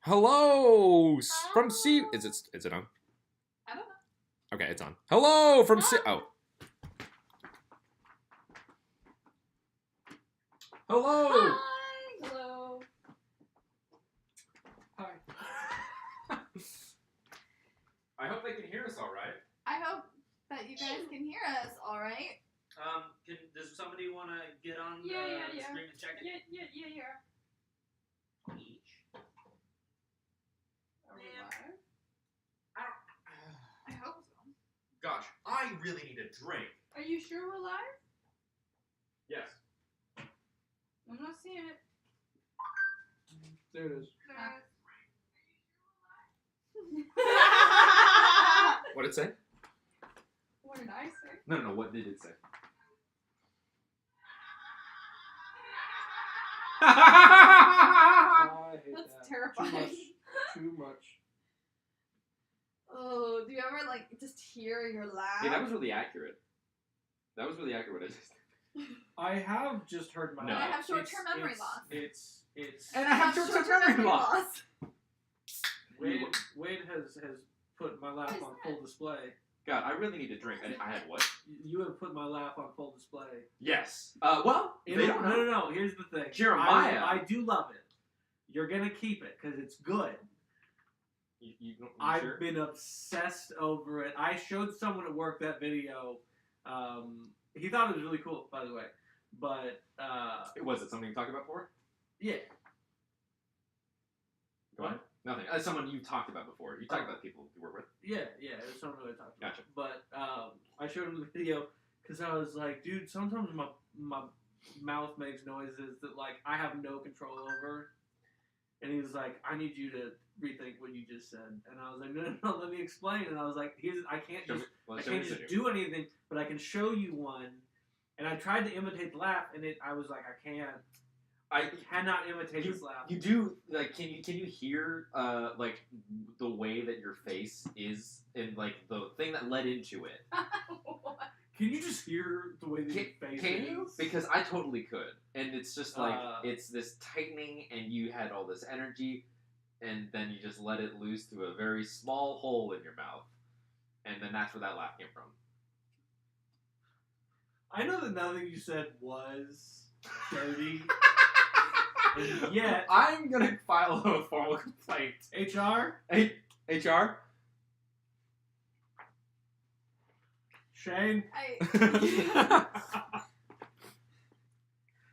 Hello from C. Is it on? I don't know. Okay, it's on. Hello from C. Oh. Hello. Hi. Hello. Hi. I hope they can hear us all right. I hope that you guys can hear us all right. Does somebody want to get on the screen and check it? Yeah. Each. Are we live? I hope so. Gosh, I really need a drink. Are you sure we're live? Yes. I'm not seeing it. There it is. What did it say? What did I say? No. What did it say? I hate That's that. terrifying. Too much. Oh, do you ever just hear your laugh? Yeah, that was really accurate. What I just did. I have just heard my. No. And I have short-term memory loss. It's. And I have short-term memory loss. Wade has put my laugh on full display. God, I really need a drink. I had what? You have put my laugh on full display. Yes. Well, they don't know. No. Here's the thing. Jeremiah. I do love it. You're gonna keep it because it's good. I've been obsessed over it. I showed someone at work that video. He thought it was really cool, by the way. But Was it something you talked about before? yeah. Go ahead. Nothing. Someone you talked about before. You talked about people you work with. Yeah, it was something I talked about. Gotcha. But I showed him the video because I was like, dude, sometimes my mouth makes noises that I have no control over. And he was like, I need you to rethink what you just said. And I was like, no, let me explain. And I was like, I can't just do anything, but I can show you one. And I tried to imitate the laugh, and I was like, I can't. I cannot imitate this laugh. You do can you hear the way that your face is and the thing that led into it? Can you just hear the way that your face is? Can you? Because I totally could. And it's just it's this tightening and you had all this energy and then you just let it loose to a very small hole in your mouth. And then that's where that laugh came from. I know that nothing you said was dirty. And yet, I'm gonna file a formal complaint. HR? HR? Shane?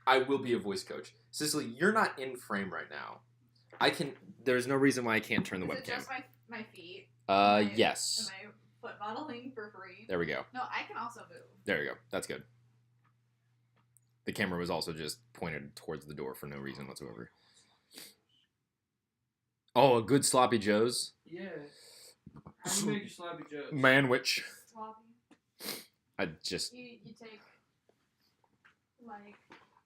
I will be a voice coach. Cicely, you're not in frame right now. There's no reason why I can't turn the webcam. Is it just my feet? Yes. Am I foot modeling for free? There we go. No, I can also move. There you go. That's good. The camera was also just pointed towards the door for no reason whatsoever. Oh, a good sloppy joe's? Yeah. How do you make your sloppy joes? Manwich. Sloppy. I just... You take,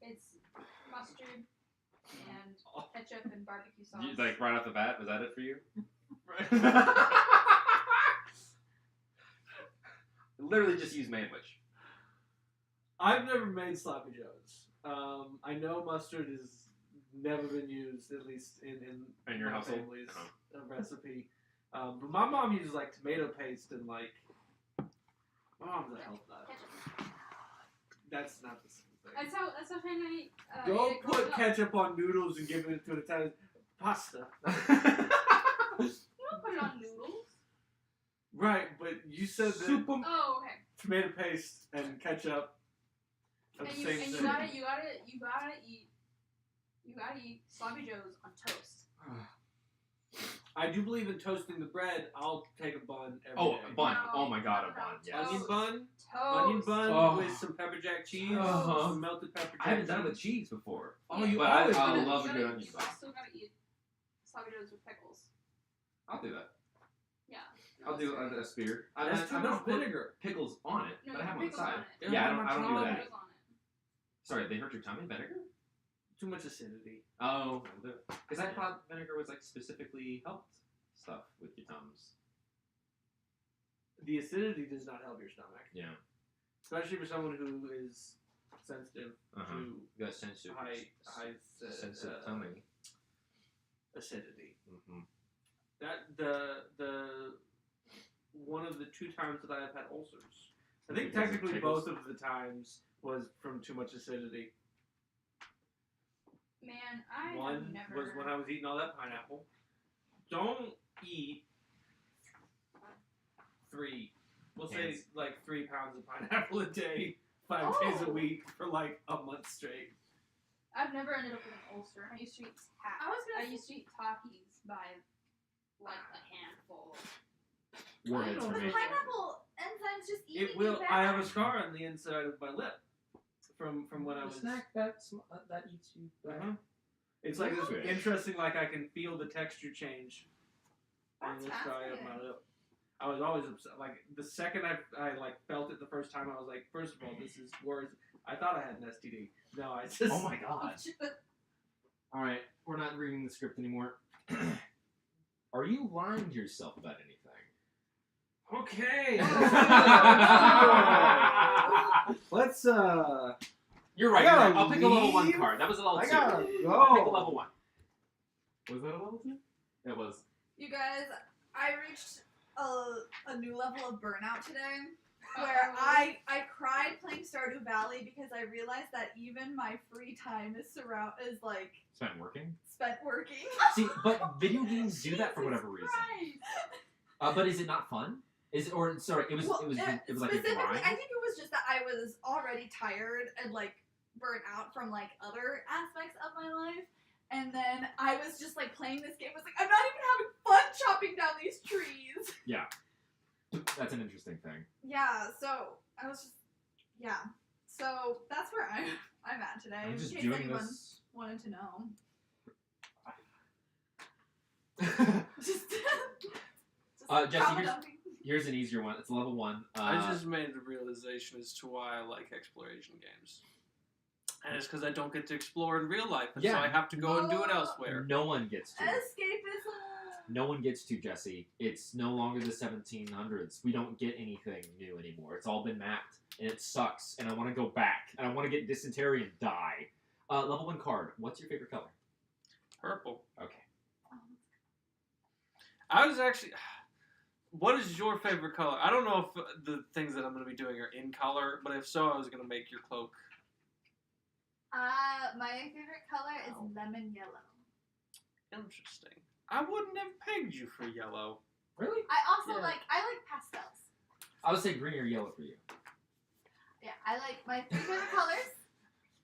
it's mustard and ketchup and barbecue sauce. right off the bat, was that it for you? Literally just use Manwich. I've never made sloppy joes. I know mustard has never been used, at least in your my household? family's recipe. But my mom uses tomato paste and my mom's a health nut. Ketchup. That's not the same thing. That's how Hannah ate. Don't put ketchup on noodles and give it to an Italian pasta. You don't put it on noodles. Right, but you said that Oh, okay. tomato paste and ketchup are the same thing. You gotta eat sloppy joes on toast. I do believe in toasting the bread. I'll take a bun every day. A bun. No, Oh my god, a no, bun. no. Yes. Onion bun Toast. with some pepper jack cheese, Uh-huh. some melted pepper jack I haven't done it with cheese. cheese before. Oh, you But always I do. love a good onion You bun. still gotta eat sloppy joes with pickles. I'll do that. Yeah. I'll do a spear. That's too much vinegar. Pickles on it, No, but I have them on the pickles side. on it. Yeah, I Yeah, don't do on that. Pickles on it. Sorry, they hurt your tummy? Vinegar? Too much acidity. Oh, because I thought vinegar was specifically helped stuff with your tums. The acidity does not help your stomach. Yeah. Especially for someone who is sensitive Uh-huh. to You got sensitive high sensitive tummy. acidity. Mm-hmm. That the one of the 2 times that I have had ulcers. I think technically both of the times was from too much acidity. Man, I One have never... was when I was eating all that pineapple. Don't eat 3. We'll say like 3 pounds of pineapple a day, 5 days a week for like a month straight. I've never ended up with an ulcer. I used to eat I used to eat Takis by like a handful. But pineapple enzymes just eat it will. I have a scar on the inside of my lip from when I was. Snack that eats you. It's like this interesting. Like I can feel the texture change on the side of my lip. I was always upset. Like the second I like felt it the first time, I was like, first of all, this is worse. I thought I had an STD. No, I just. Oh my god. All right, we're not reading the script anymore. Are you lying to yourself about anything? Okay. Let's You're right. I'll pick a level 1 card. That was a level 2. Go. I'll pick a level 1. Was that a level 2? It was. You guys, I reached a new level of burnout today, where I cried playing Stardew Valley because I realized that even my free time is like Spent working? spent working. See, but video games do that for whatever reason. But is it not fun? Is it, or sorry, it was like a Specifically, grind? I think it was just that I was already tired and like burnt out from like other aspects of my life. And then I was just like playing this game. I was like, I'm not even having fun chopping down these trees. Yeah. That's an interesting thing. Yeah, so I was just, so that's where I'm at today. I'm just in case doing anyone this. wanted to know. Jesse, here's an easier one. It's level 1. I just made the realization as to why I like exploration games. And it's because I don't get to explore in real life, and so I have to go and do it elsewhere. No one gets to. Escapism! No one gets to, Jesse. It's no longer the 1700s. We don't get anything new anymore. It's all been mapped, and it sucks, and I want to go back, and I want to get dysentery and die. Level 1 card. What's your favorite color? Purple. Okay. I was actually... What is your favorite color? I don't know if the things that I'm going to be doing are in color, but if so, I was going to make your cloak. My favorite color is lemon yellow. Interesting. I wouldn't have pegged you for yellow. Really? I also like pastels. I would say green or yellow for you. Yeah, I like my 3 favorite colors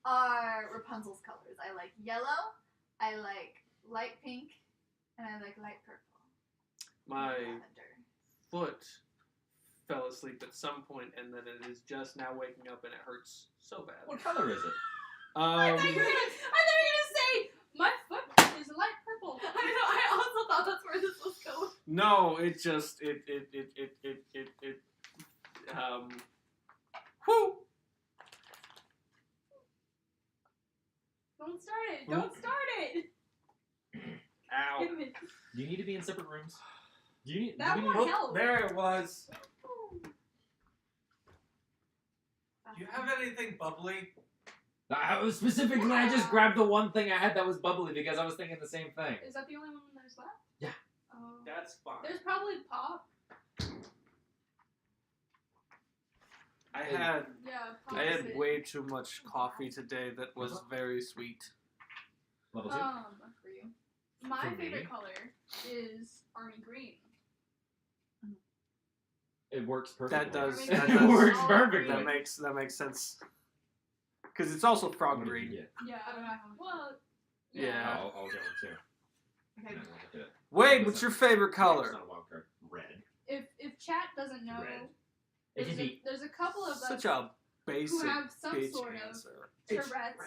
are Rapunzel's colors. I like yellow, I like light pink, and I like light purple. My foot fell asleep at some point, and then it is just now waking up, and it hurts so bad. What color is it? I thought you were gonna say my foot is light purple. I know. I also thought that's where this was going. No, it just whoo. Don't start it. Don't start it. Ow. Do you need to be in separate rooms? Do you need? That do we won't need help. There it was. Do you have anything bubbly? I was specifically, I just grabbed the one thing I had that was bubbly because I was thinking the same thing. Is that the only one there's left? Yeah. Oh. That's fine. There's probably pop. I had Pop way too much coffee today that was very sweet. Level 2? For you. My For me? favorite color is army green. It works perfectly. That does. It works Oh, perfectly. That makes sense. Because it's also frog What did green. you get? Yeah. Well. Yeah. I'll get one too. Okay. No, we'll have to- Wade, what's your favorite It's color? not a wild card. Red. If chat doesn't know, Red. It can be. there's a couple of us Such a basic who have some bitch sort of answer. Tourette's.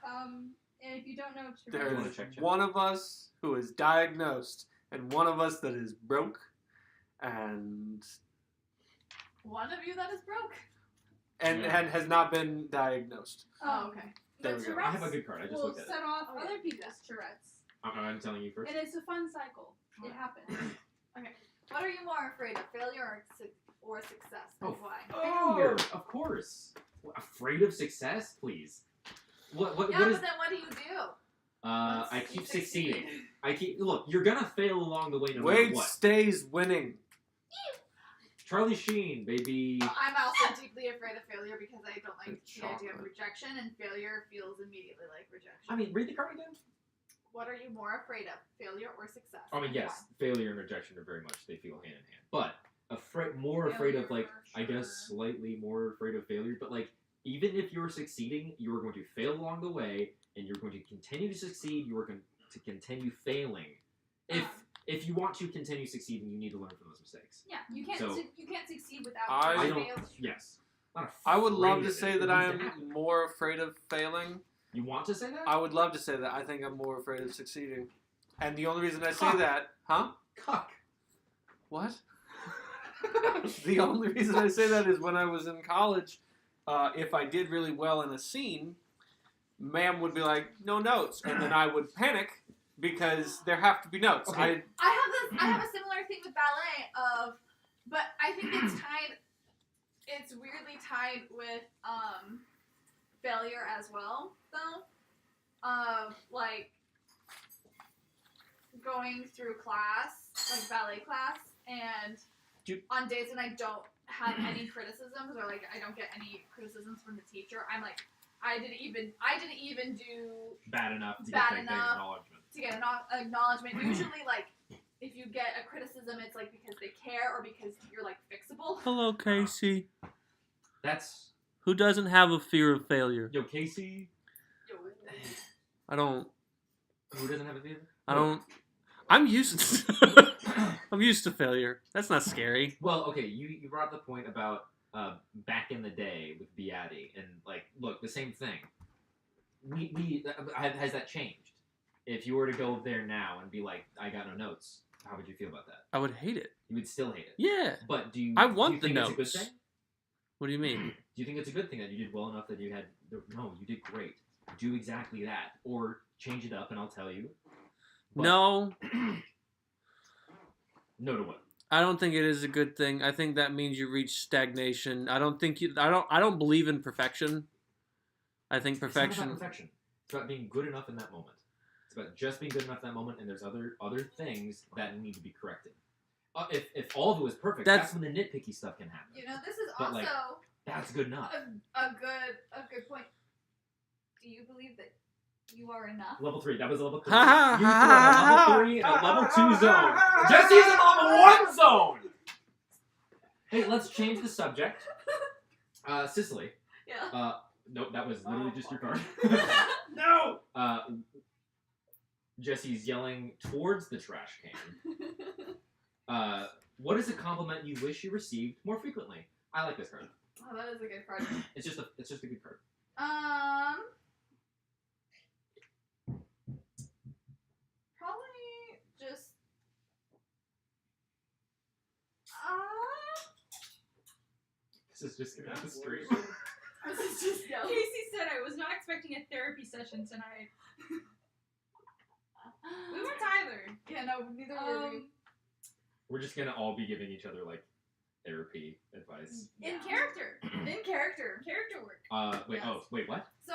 And if you don't know There Tourette's, is check. one of us who is diagnosed, and one of us that is broke, and One of you that is broke. and has not been diagnosed. Oh, okay. There But we go. Tourette's I have a good card. I just will looked at it. set off Okay. other people's Tourette's, I'm telling you first. and it's a fun cycle. It happens. What are you more afraid of, failure or success? And why? Failure, of course. Afraid of success, please. What Yeah, is? but then what do you do? I keep succeeding. Look, you're gonna fail along the way no matter Wade what. stays winning. Charlie Sheen, baby. I'm also deeply afraid of failure because I don't like It's the idea of chocolate. rejection, and failure feels immediately like rejection. I mean, read the card again. What are you more afraid of, failure or success? I mean, yes, failure and rejection are very much, they feel hand in hand. But more afraid of, like, I guess slightly more afraid of failure, but, like, even if you're succeeding, you are going to fail along the way, and you're going to continue to succeed, you are going to continue failing. If you want to continue succeeding, you need to learn from those mistakes. Yeah, you can't succeed without I don't. failure. Yes. I would love afraid to of say it. that It I needs to am happen. more afraid of failing. You want to say that? I would love to say that. I think I'm more afraid of succeeding. And the only reason I say Cuck. that... Huh? Cuck. What? The only reason I say that is when I was in college, if I did really well in a scene, ma'am would be like, no notes. And then I would panic because there have to be notes. Okay. I have a similar thing with ballet but I think it's weirdly tied with failure as well though. Like going through class, like ballet class, and on days when I don't have any criticisms or like I don't get any criticisms from the teacher, I'm like, I didn't even do Bad enough to Bad get enough. acknowledgement. to get an acknowledgement. Usually, like, if you get a criticism, it's like because they care or because you're like fixable. Hello, Casey. That's... Who doesn't have a fear of failure? Yo, Casey. I don't. Who doesn't have a fear? I don't. I'm used to. I'm used to failure. That's not scary. Well, okay, you brought up the point about back in the day with Beatty, and like, look, the same thing. Has that changed? If you were to go there now and be like, I got no notes, how would you feel about that? I would hate it. You would still hate it. Yeah. But do you? I want do you the think it's a notes. good thing? What do you mean? Do you think it's a good thing that you did well enough that you had? No, you did great. Do exactly that, or change it up, and I'll tell you. But No. No to what? I don't think it is a good thing. I think that means you reach stagnation. I don't believe in perfection. I think It's not perfection. about perfection. It's about being good enough in that moment. It's about just being good enough in that moment, and there's other things that need to be corrected. If all of it was perfect, that's when the nitpicky stuff can happen. You know, this is But, also like, that's good enough. a good point. Do you believe that you are enough? Level 3. That was level 3. Ha, ha, You ha, threw a ha, level 3 and a level 2 ha, zone. ha, Jesse's in level 1 zone! Hey, let's change the subject. Sicily. Yeah. Nope, that was literally just your card. No! Jesse's yelling towards the trash can. What is a compliment you wish you received more frequently? I like this card. Oh, that is a good card. It's just a good card. Probably just This is just gonna have a stream. this is just yelling. Casey said I was not expecting a therapy session tonight. We were Tyler. Yeah, no, neither were we. We're just gonna all be giving each other like therapy advice. In character. Character work. Wait. Yes. Oh, wait. What? So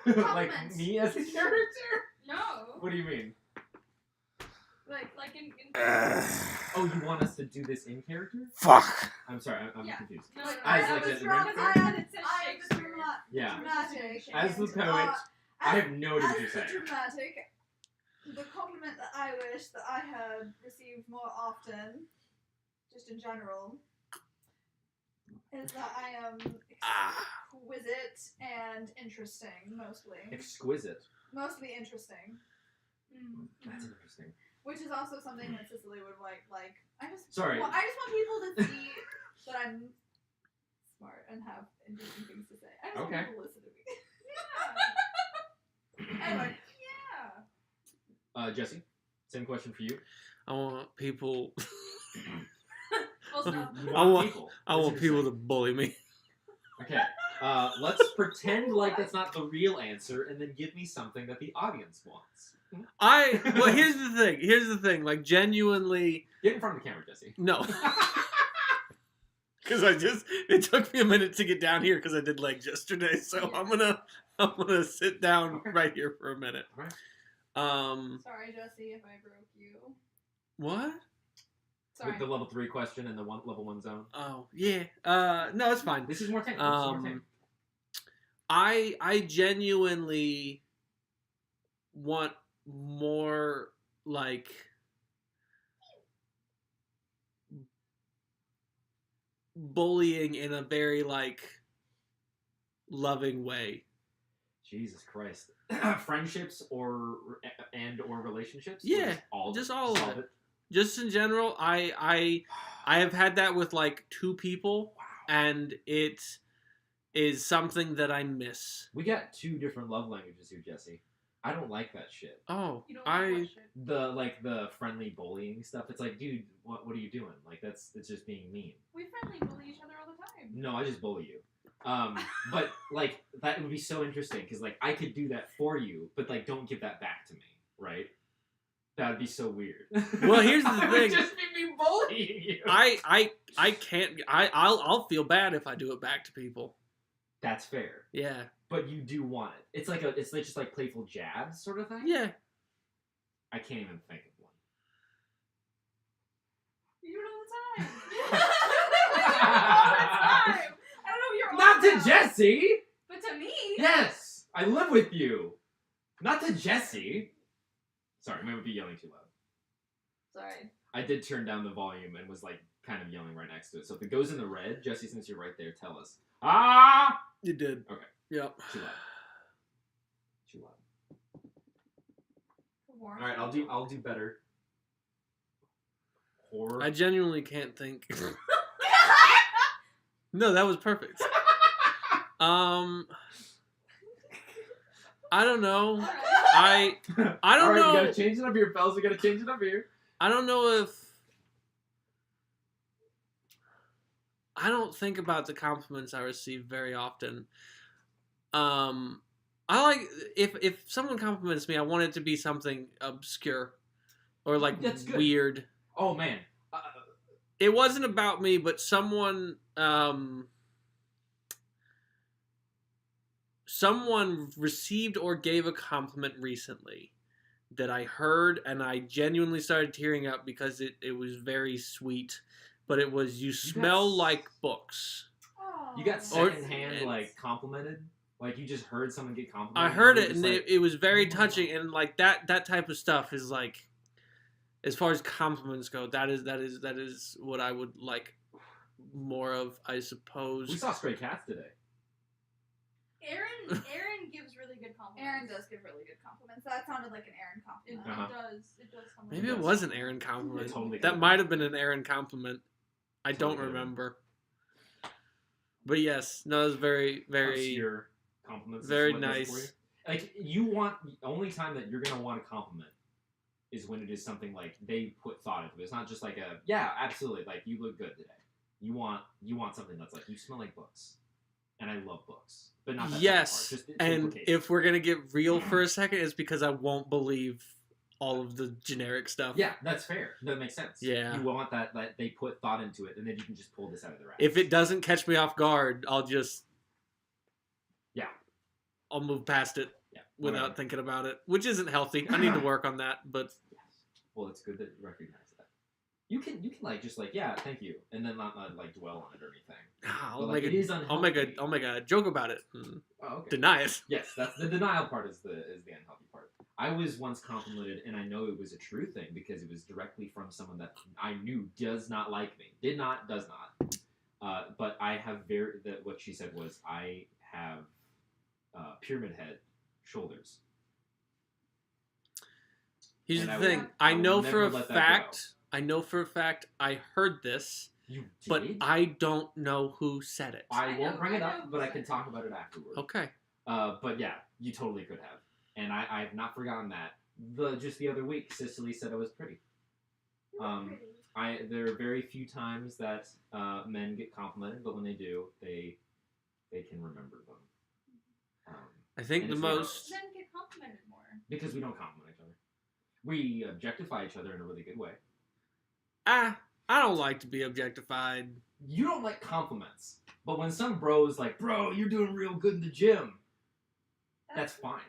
Like Compliments. me as a character? No. What do you mean? Like in Oh, you want us to do this in character? Fuck. I'm sorry. I'm Yeah. confused. No, As I like was the wrong. red because card? it says I am the Shakespeare. Yeah. dramatic. As the and, poet, I have no idea what you're as the saying. dramatic, the compliment that I wish that I had received more often, just in general, is that I am exquisite and interesting, mostly. Exquisite. Mostly interesting. That's interesting. Which is also something that Cicely would like. I just Sorry. want people to see that I'm smart and have interesting things to say. I just Okay. want people to listen to me. Yeah. Anyway, Yeah. Jesse, same question for you. I want people. Full stop. You I want- people. I That's want people to interesting. bully me. Okay. Let's pretend like that's not the real answer, and then give me something that the audience wants. Well, here's the thing. Like, genuinely, Get in front of the camera, Jesse. no. Because it took me a minute to get down here because I did legs yesterday. So I'm gonna sit down right here for a minute. Sorry, Jesse, if I broke you. What? Sorry. With the level 3 question and the level 1 zone. Oh yeah. No, it's fine. This is more tame. I genuinely want more like bullying in a very like loving way. Jesus Christ. Friendships or relationships? Yeah, just all of it. Just in general, I have had that with like 2 people, and it is something that I miss. We got 2 different love languages here, Jesse. I don't like that shit. Oh, You don't like what shit? The friendly bullying stuff. It's like, dude, what are you doing? Like it's just being mean. We friendly bully each other all the time. No, I just bully you. But like that would be so interesting because like I could do that for you, but like don't give that back to me, right? That would be so weird. Well, here's the thing. It would just be me bullying you. I can't. I'll feel bad if I do it back to people. That's fair. Yeah. But you do want it. It's like just like playful jabs sort of thing. Yeah. I can't even think of one. You do it all the time. all the time. I don't know if you're Not to Jesse. But to me. Yes, I live with you. Not to Jesse. Sorry, I might be yelling too loud. Sorry. I did turn down the volume and was like kind of yelling right next to it. So if it goes in the red, Jesse, since you're right there, tell us. Ah! You did. Okay. Yep. Too loud. Too loud. All right, I'll do better. Horror. I genuinely can't think. No, that was perfect. I don't know. I don't All right, know. We gotta change it up here, fellas. We gotta change it up here. I don't know if I don't think about the compliments I receive very often. I like if someone compliments me, I want it to be something obscure or like weird. Oh man, it wasn't about me, but someone received or gave a compliment recently that I heard, and I genuinely started tearing up because it was very sweet. But it was, you smell like books. You got secondhand like complimented? Like you just heard someone get complimented? I heard it, and it was very touching, and like that type of stuff is like, as far as compliments go, that is what I would like more of, I suppose. We saw Stray Cats today. Aaron gives really good compliments. Aaron does give really good compliments. That sounded like an Aaron compliment. It does. Maybe it was an Aaron compliment. Totally that might have been an Aaron compliment. I don't remember. But yes, no, it was very, very obscure compliments. Very nice. Like you want, the only time that you're gonna want a compliment is when it is something like they put thought into it. It's not just like a absolutely, like you look good today. You want something that's like you smell like books, and I love books. But not that yes, part, just and if we're gonna get real for a second, it's because I won't believe all of the generic stuff. Yeah, that's fair. That makes sense. Yeah, you want that they put thought into it, and then you can just pull this out of their ass. If it doesn't catch me off guard, I'll just I'll move past it without thinking about it, which isn't healthy. I need to work on that, but well, it's good that you recognize that. You can like just like thank you, and then not like dwell on it or anything. I'll make a joke about it. And deny it. Yes, that's the denial part is the unhealthy part. I was once complimented, and I know it was a true thing because it was directly from someone that I knew does not like me. Does not. But I have what she said was I have pyramid head shoulders. Here's the thing. I know for a fact I heard this, but I don't know who said it. I won't bring it up, but I can talk about it afterwards. Okay. But yeah, you totally could have. And I have not forgotten that. Just the other week, Cicely said I was pretty. There are very few times that men get complimented, but when they do, they can remember them. I think the most men get complimented more because we don't compliment each other. We objectify each other in a really good way. I don't like to be objectified. You don't like compliments, but when some bro's like, "Bro, you're doing real good in the gym," that's fine.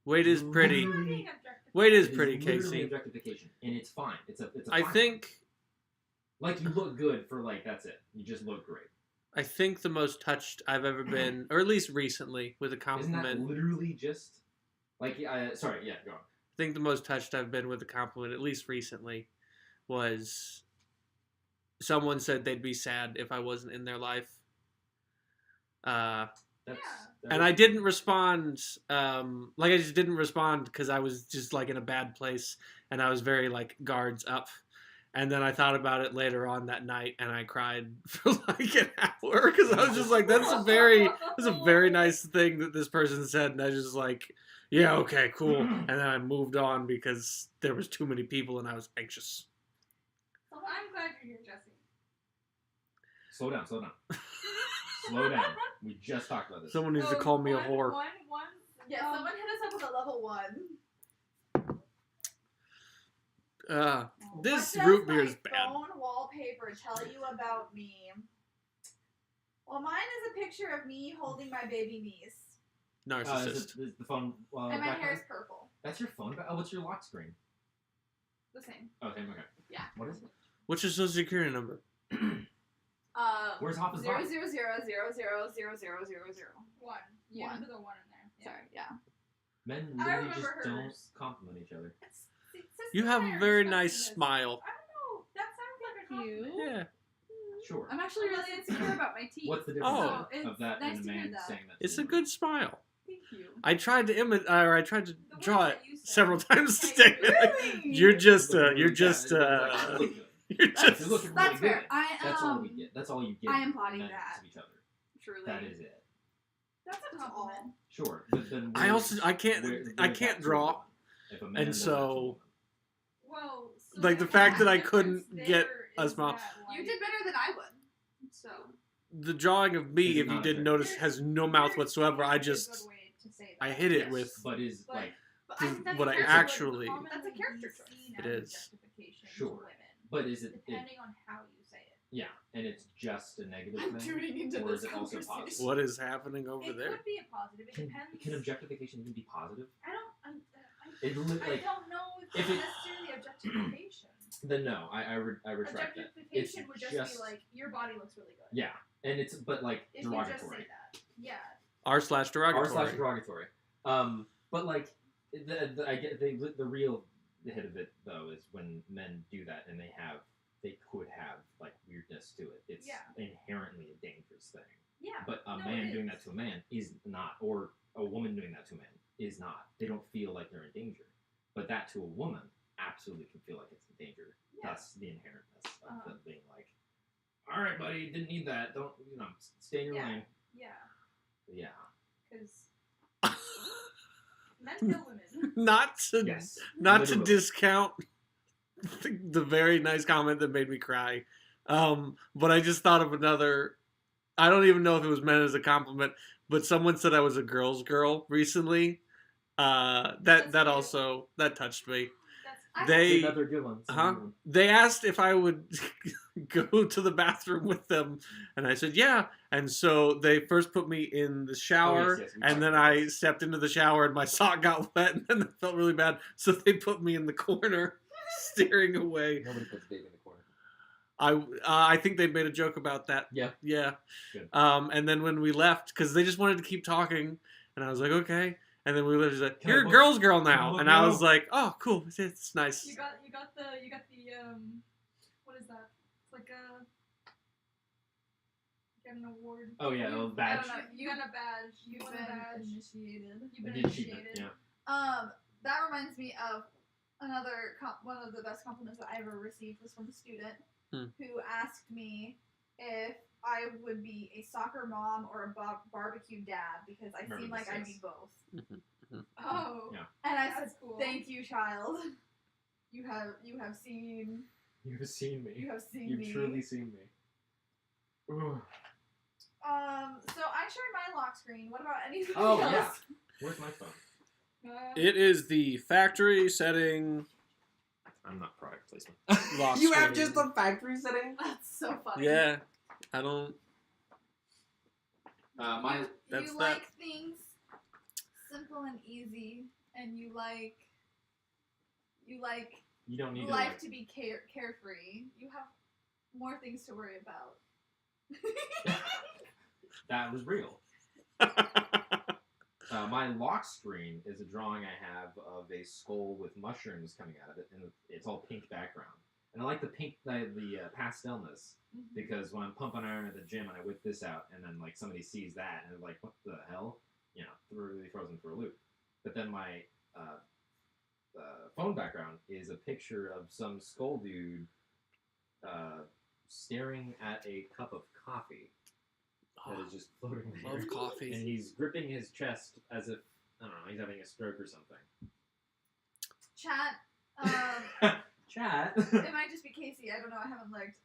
Wade is pretty. Being Wade is It pretty, literally Casey. objectification, and it's fine. It's a I fine think... one. Like, you look good for, like, that's it. You just look great. I think the most touched I've ever been, or at least recently, with a Isn't compliment. that literally just... Like, sorry, yeah, go on. I think the most touched I've been with a compliment, at least recently, was someone said they'd be sad if I wasn't in their life. And I didn't respond, I just didn't respond because I was just, like, in a bad place, and I was very, like, guards up. And then I thought about it later on that night, and I cried for, like, an hour, because I was just like, that's a very nice thing that this person said, and I was just like, yeah, okay, cool. And then I moved on because there was too many people, and I was anxious. Well, I'm glad you're here, Jesse. Slow down. Slow down. We just talked about this. Someone needs to call me a whore. Yeah, someone hit us up with a level 1. This What root does beer is my bad. phone wallpaper tell you about me? Well, mine is a picture of me holding my baby niece. Narcissist. Is the phone... And my hair is purple. That's your phone? Oh, what's your lock screen? The same. Oh, same, okay. Yeah. What is it? What's your social security number? Where's Hopper's Zero box? zero zero zero zero zero zero zero zero. One. You One. put the one in there. Yeah. Sorry, yeah. Men I literally just remember don't hers. compliment each other. You have a very nice smile. I don't know. That sounds like a compliment. Yeah. Sure. I'm actually really insecure about my teeth. What's the difference Oh. of that Nice and a to hear man that. saying that? It's to a you? good smile. Thank you. I tried to draw words it that you said. several times Hey, today. really? You're just, Look, you're yeah, just, it looks like you look good. you're That's just. looking That's really fair. good. That's all we get. That's all you get. I am plotting men that. to each other. Truly. That is it. That's a compliment. Sure, but then I can't draw, If a man and does that so- to a woman. Well, so Like, the the fact that I difference couldn't there get a is smile. that, like, You did better than I would. So. The drawing of me, Is if you not didn't fair. notice, has no mouth whatsoever. I just, I hit it Yes, with. but is But- like But This I is think that's what a I character actually- trait. That's a character Commonly trait. seen It as is. objectification to Sure. women, but is it depending on how you say it. yeah, and it's just a negative I'm thing, tuning into or is this it also conversation. positive? What is happening over It there? could be a positive. It depends. Can objectification even be positive? I don't. It I like don't know if if it's it- necessarily objectification. then no, I retract that. It's Objectification would just be like your body looks really good. yeah, and it's but like If you just say derogatory. that. Yeah. R/derogatory. r/derogatory. But like I get the real hit of it though is when men do that and they could have like weirdness to it. It's Yeah. inherently a dangerous thing. Yeah. But a No, man it doing is. that to a man is not, or a woman doing that to a man is not. They don't feel like they're in danger. But that to a woman absolutely can feel like it's in danger. Yeah. That's the inherentness of them being like, all right, buddy, didn't need that. Don't, stay in your Yeah. lane. Yeah. Yeah. Because men kill women. Not to Yes. not Literally. to discount the very nice comment that made me cry. But I just thought of another. I don't even know if it was meant as a compliment, but someone said I was a girl's girl recently. That cute. also that touched me. That's They Another good one. they asked if I would go to the bathroom with them, and I said yeah. And so they first put me in the shower, yes, we and talked then about I this. stepped into the shower, and my sock got wet, and then I felt really bad. So they put me in the corner, staring away. Nobody puts baby in the corner. I think they made a joke about that. Yeah. Yeah. Good. And then when we left, because they just wanted to keep talking, and I was like, okay. And then we left. She's like, Can I "You're a look- girl's girl can I now," look and I now? was like, "Oh, cool. It's nice." You got the what is that? It's like a get an award. Oh yeah, a little badge. I don't know. You got a badge. You've won been a badge. initiated. You've been An achievement, initiated. yeah. That reminds me of another one of the best compliments that I ever received was from a student who asked me if I would be a soccer mom or a barbecue dad because I Remember seem like this, I'd yes. be both. Oh. Yeah. And I That's said, cool. "Thank you, child. You have seen You've seen me. you have seen You've me." truly seen me. Ooh. So I shared my lock screen. What about anybody Oh, else? yeah. Where's my phone? It is the factory setting. I'm not product placement. Lock You have screen. just a factory setting? That's so funny. Yeah, I don't. My That's you that. like things simple and easy and you don't need life to be carefree. You have more things to worry about. That was real. My lock screen is a drawing I have of a skull with mushrooms coming out of it, and it's all pink background. And I like the pink, the pastelness, because when I'm pumping iron at the gym and I whip this out, and then like somebody sees that and they're like, "What the hell?" You know, really throws them for a loop. But then my phone background is a picture of some skull dude staring at a cup of coffee that is just floating there. Love coffee. And he's gripping his chest as if, I don't know, he's having a stroke or something. Chat. Chat. It might just be Casey. I don't know. I haven't looked.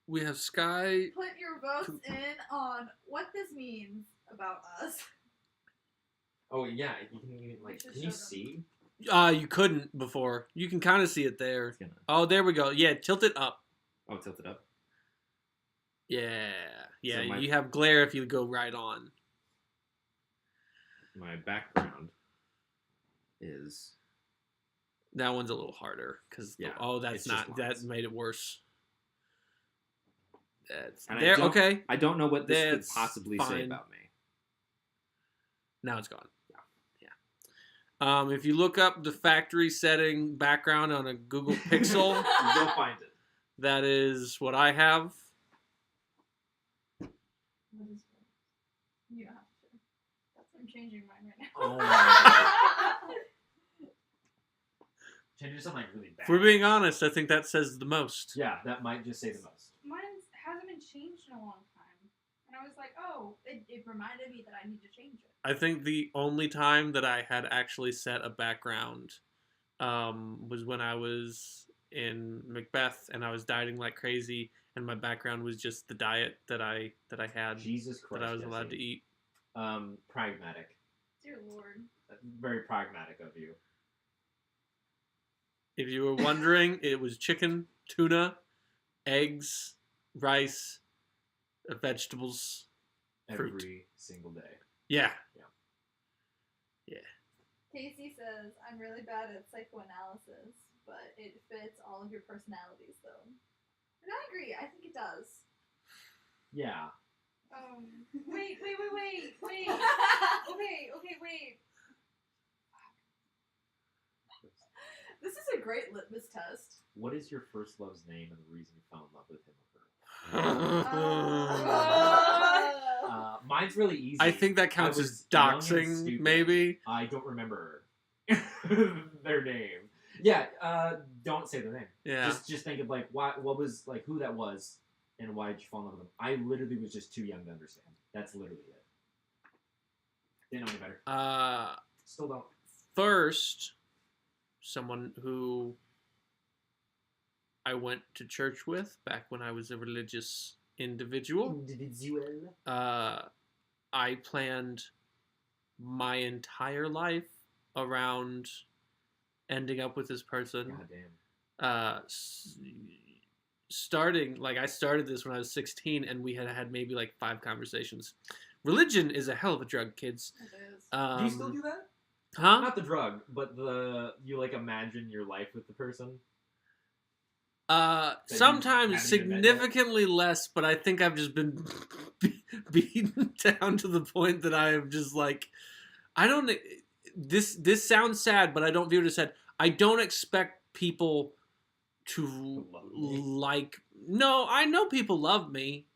We have Sky. Put your votes in on what this means about us. Oh yeah, you can even, like, can you see? You couldn't before. You can kind of see it there. Oh, there we go. Yeah, tilt it up. Oh, tilt it up. Yeah, So you have glare if you go right on. My background is... That one's a little harder because that's not that made it worse. That's and there. Okay, I don't know what this That's could possibly fine. say about me. Now it's gone. Yeah. If you look up the factory setting background on a Google Pixel, You'll find it. that is what I have. What is it? You have to. I'm changing mine right now. Oh my god. Change it to something like really bad. If we're being honest, I think that says the most. Yeah, that might just say the most. Mine hasn't been changed in a long time. And I was like, oh, it reminded me that I need to change it. I think the only time that I had actually set a background was when I was in Macbeth and I was dieting like crazy, and my background was just the diet that I had. Jesus Christ, that I was allowed to eat. Pragmatic. Dear Lord. Very pragmatic of you. If you were wondering, it was chicken, tuna, eggs, rice, vegetables, fruit. Every single day. Yeah. Casey says, I'm really bad at psychoanalysis, but it fits all of your personalities, though. And I agree. I think it does. Yeah. Wait. Okay, wait. This is a great litmus test. What is your first love's name and the reason you fell in love with him or her? Mine's really easy. I think that counts as doxing, maybe. I don't remember their name. Yeah, don't say their name. Yeah. Just think of like what was like who that was and why did you fall in love with them. I literally was just too young to understand. That's literally it. Didn't know any better. Still don't. First, someone who I went to church with back when I was a religious individual. I planned my entire life around ending up with this person. God damn. I started this when I was 16, and we had maybe like 5 conversations. Religion is a hell of a drug, kids. It is. Do you still do that? Huh? Not the drug, but you like imagine your life with the person. Sometimes significantly less, but I think I've just been beaten down to the point that I am just like, I don't. This sounds sad, but I don't view it as sad. I don't expect people to like. No, I know people love me.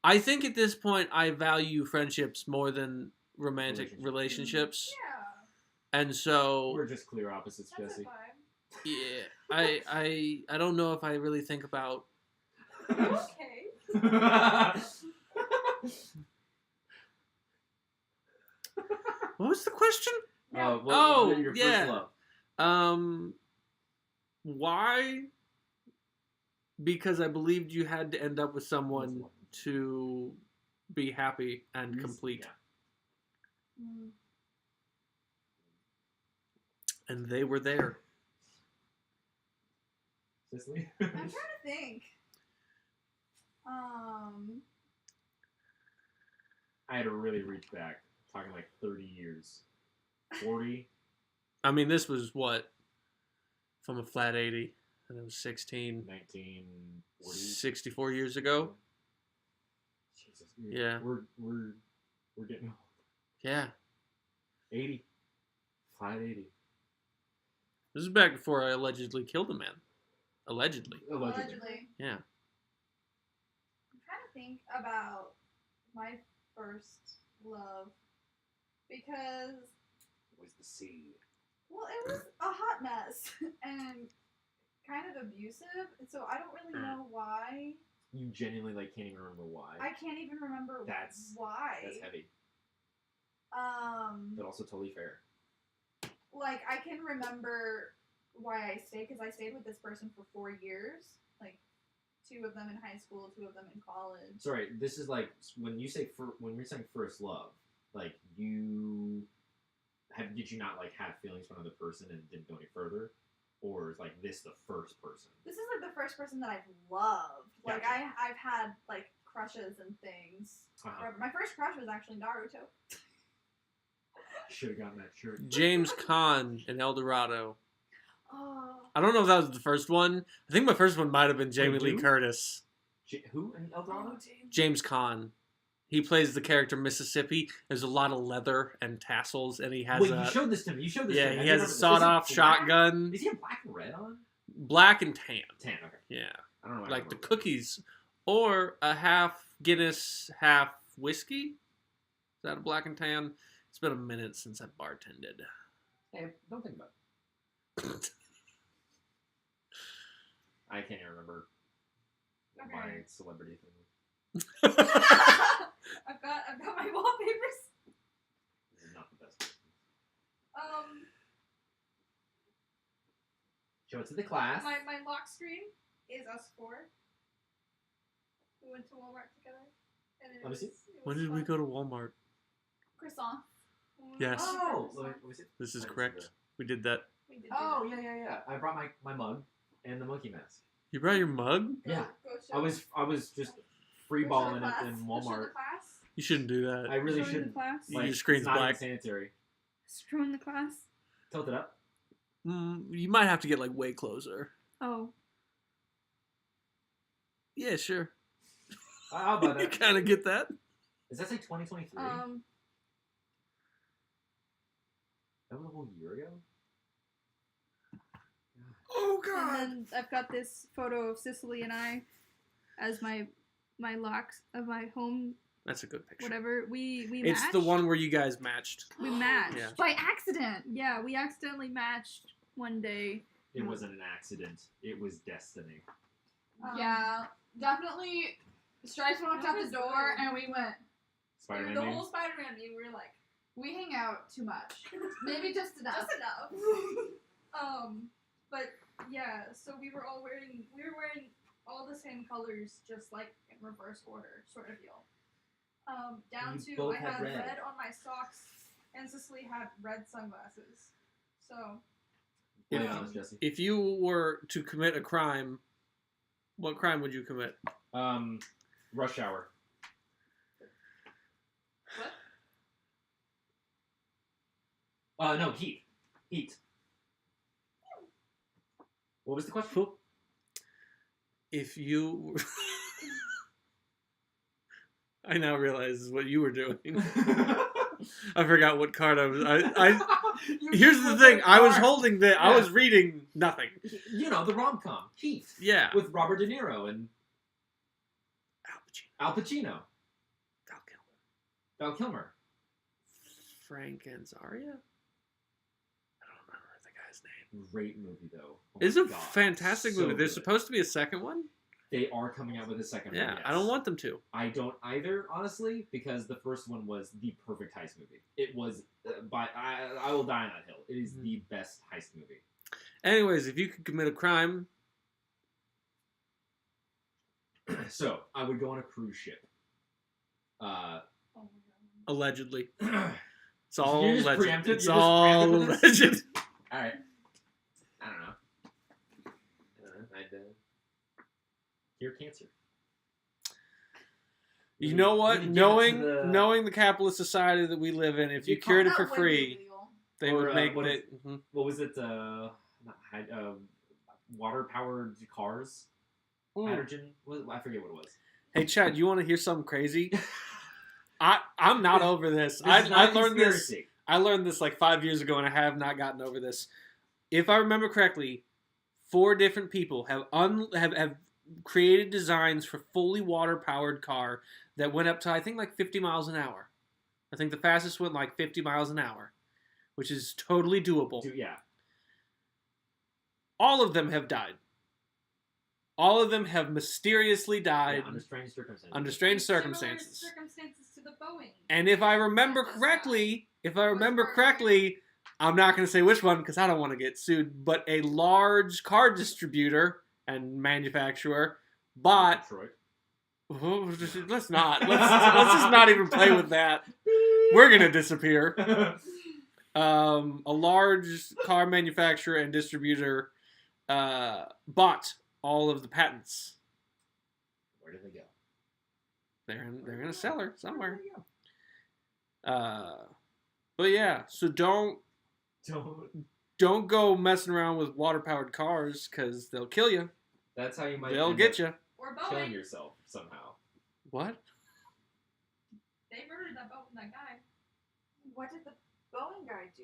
I think at this point I value friendships more than romantic relationships. Yeah. And so We're just clear opposites, That's Jesse. a vibe. yeah, I don't know if I really think about. Okay. What was the question? Your yeah. first love. Why? Because I believed you had to end up with someone to be happy and complete. Yeah. And they were there. Cicely? I'm trying to think. I had to really reach back. Talking like 30 years. 40? I mean, this was what? From a flat 80, and it was 16. 1940. 64 years ago. Jesus. Yeah. We're getting old. Yeah. 80. Flat 80. This is back before I allegedly killed a man. Allegedly. Allegedly. Yeah. I'm trying to think about my first love because It was the sea. well, it was a hot mess and kind of abusive, and so I don't really know why. You genuinely like can't even remember why. I can't even remember why. That's heavy. Um, But also totally fair. like I can remember why I stayed because I stayed with this person for 4 years, like 2 of them in high school, 2 of them in college. Sorry, this is like when you say when you're saying first love, like did you not like have feelings for another person and didn't go any further, or is like this the first person? This is like the first person that I've loved. Like Gotcha. I've had like crushes and things. Uh-huh. My first crush was actually Naruto. Should have gotten that shirt. James Caan in El Dorado. Oh. I don't know if that was the first one. I think my first one might have been Jamie Wait, Lee who? Curtis. Who in El Dorado? James Caan. He plays the character Mississippi. There's a lot of leather and tassels, and he has Wait, you showed this to me. You showed this to me. yeah, I he has remember a this. sawed-off Is it black? shotgun. Is he have black and red on? Black and tan. Tan, okay. Yeah. I don't know why I Like the remember cookies. Or a half Guinness, half whiskey. Is that a black and tan? It's been a minute since I bartended. that. Hey, don't think about it. I can't even remember Okay. my celebrity thing. I've got my wallpapers. This is not the best. Show it to the class. My lock screen is us 4. We went to Walmart together. And Let me see. When did we go to Walmart? Croissant. Yes. Oh, let me see. This is Let me see correct. We did that. We did Oh, that. yeah. I brought my mug and the monkey mask. You brought your mug? Yeah. Go show I was just free go show balling the it class. in Go show Walmart. the class. You shouldn't do that. I really Show the shouldn't. class. Your screen's it's not black. even sanitary. Showing the class. Tilt it up. You might have to get like way closer. Oh. Yeah, sure. How about You that? kind of get that. Does that say 2023? That was a whole year ago? Oh And then I've got this photo of Cicely and I as my locks of my home. That's a good picture. Whatever we It's matched. the one where you guys matched. we matched Yeah. by accident. Yeah, we accidentally matched one day. It wasn't an accident. It was destiny. Yeah, definitely. Stripes walked out the door and we went. Spider-Man The name? whole Spider-Man meme, we were like, we hang out too much. Maybe just enough. Just enough. But yeah, so we were wearing all the same colors, just like in reverse order, sort of deal. Down You to both I had had red. red on my socks, and Cicely had red sunglasses. So Be Yeah. honest, Jesse. If you were to commit a crime, what crime would you commit? Rush Hour. What? No, Heat. Heat. What was the question? If you... I now realize what you were doing. I forgot what card I was... Here's the thing. I was holding the... I was reading nothing. You know, the rom-com. Heat. Yeah. With Robert De Niro and Al Pacino. Al Pacino. Val Kilmer. Val Kilmer. Frank Azaria? I don't remember the guy's name. Great movie, though. Oh It's my a God. fantastic So movie. There's good. supposed to be a second one? They are coming out with a second Yeah, one, yes. I don't want them to. I don't either, honestly, because the first one was the perfect heist movie. It was, I will die on that hill. It is the best heist movie. Anyways, if you could commit a crime... So, I would go on a cruise ship. Allegedly. It's all You just legend. preempted- It's you just all preempted with this? legend. Alright. I don't know. I'd cure cancer. You know what? Really give it to Knowing the- knowing the capitalist society that we live in, if you cured it for free, They Or, would make what it. What was it? Water-powered cars? Hydrogen? I forget what it was. Hey, Chad, you want to hear something crazy? I'm not over this. This is not I learned this. conspiracy. I learned this like 5 years ago, and I have not gotten over this. If I remember correctly, 4 different people have created designs for fully water-powered car that went up to, I think, like 50 miles an hour. I think the fastest went like 50 miles an hour, which is totally doable. Yeah. All of them have died. All of them have mysteriously died. Yeah, under strange circumstances. Under strange circumstances. Similar circumstances to the Boeing. And if I remember correctly, I'm not going to say which one because I don't want to get sued, but a large car distributor and manufacturer bought... Detroit. Let's not. Let's just not even play with that. We're going to disappear. A large car manufacturer and distributor bought all of the patents. Where did they go? They're in a cellar somewhere. But yeah, so don't go messing around with water-powered cars because they'll kill you. That's how you might. They'll get you. Or Killing Boeing. yourself somehow. What? They murdered that guy. What did the Boeing guy do?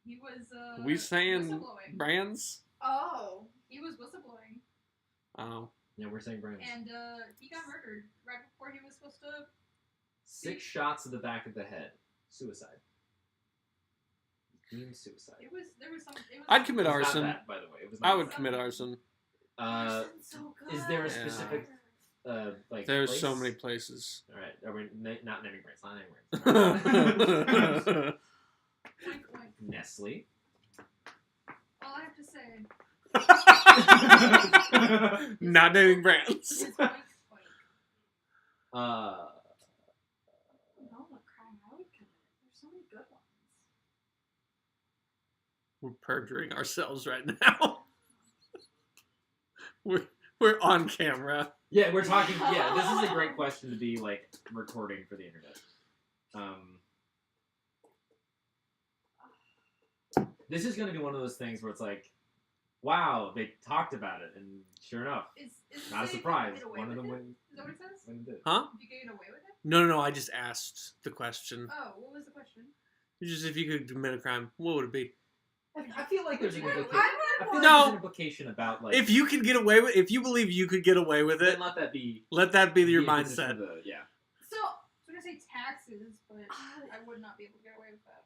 He was. We saying whistleblowing. brands? Oh. He was whistleblowing. Oh. Yeah, we're saying brands. And he got murdered right before he was supposed to. 6 shots to the back of the head. Suicide. Deemed suicide. There was some. I'd commit It was arson. not that, by the way. It was I not would that. commit arson. Arson's so good. Is there a specific There's place? so many places. All right, are we not naming brands? Not naming brands. Oink, oink. Nestle. All I have to say Not naming brands. is oink, oink. No, I'm crying. I would commit. There's so many good ones. We're perjuring ourselves right now. We're on camera. Yeah, we're talking. Yeah, this is a great question to be like recording for the internet. This is going to be one of those things where it's like, wow, they talked about it, and sure enough, Is not a it surprise. get away One of with them it? went. Is that what it says? When it did. Huh? If you get away with it? No, I just asked the question. Oh, what was the question? Just if you could commit a crime, what would it be? I feel like there's an implication. I I would feel like No. there's an implication about like If you could get away with, if you believe you could get away with it, then let that be your the impetus mindset. for the- yeah. So I was gonna say taxes, but I would not be able to get away with that.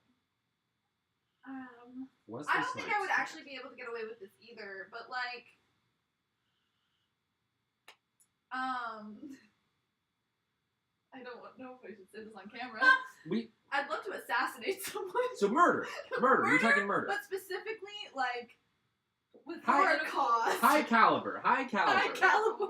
What's I this don't think like? I would actually be able to get away with this either, but like, I don't know if I should say this on camera. I'd love to assassinate someone. So murder. You're talking murder. But specifically, like, With High- for a cause. High caliber. High caliber.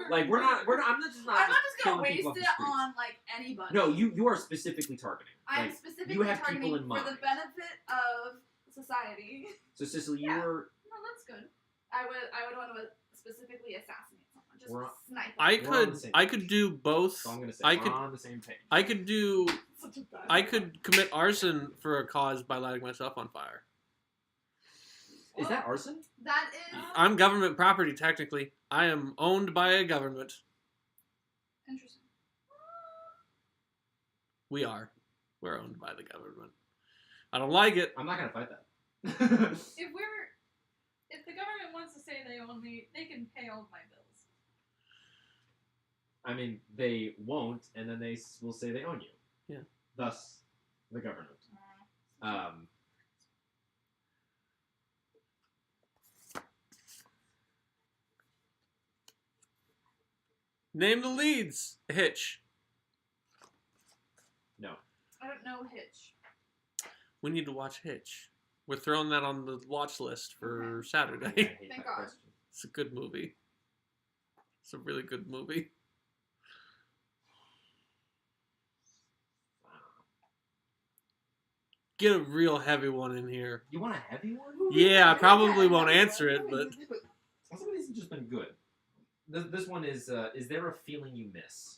Like we're not. I'm not just I'm not just gonna killing waste people off it the streets. on like anybody. No, you are specifically targeting. I'm Like, specifically you have targeting people in for the mind. benefit of society. So Cicely, Yeah. you were. No, that's good. I would want to specifically assassinate someone. Just We're- snipe. I them. We're on the could same I could do both. So I'm gonna say I we're could on the same page. I could do Such a bad I could commit arson for a cause by lighting myself on fire. Is that arson? That is. I'm government property technically. I am owned by a government. Interesting. We are. We're owned by the government. I don't like it. I'm not gonna fight that. If the government wants to say they own me, they can pay all of my bills. I mean, they won't, and then they will say they own you. Yeah. Thus, the government. Name the leads. Hitch. No. I don't know Hitch. We need to watch Hitch. We're throwing that on the watch list for I Saturday. hate Thank that God. question. It's a good movie. It's a really good movie. Get a real heavy one in here. You want a heavy one? Yeah, I probably won't answer it, but Some of these have just been good. This one is there a feeling you miss?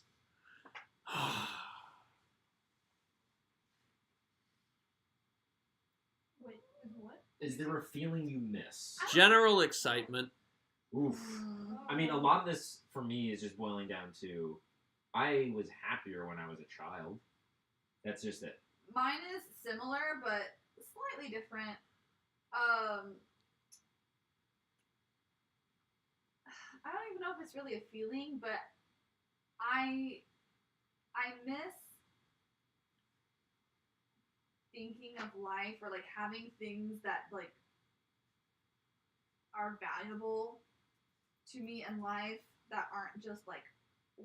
Is there a feeling you miss? General excitement. Oof. I mean, a lot of this for me is just boiling down to, I was happier when I was a child. That's just it. Mine is similar, but slightly different. I don't even know if it's really a feeling, but I miss thinking of life or like having things that like are valuable to me in life that aren't just like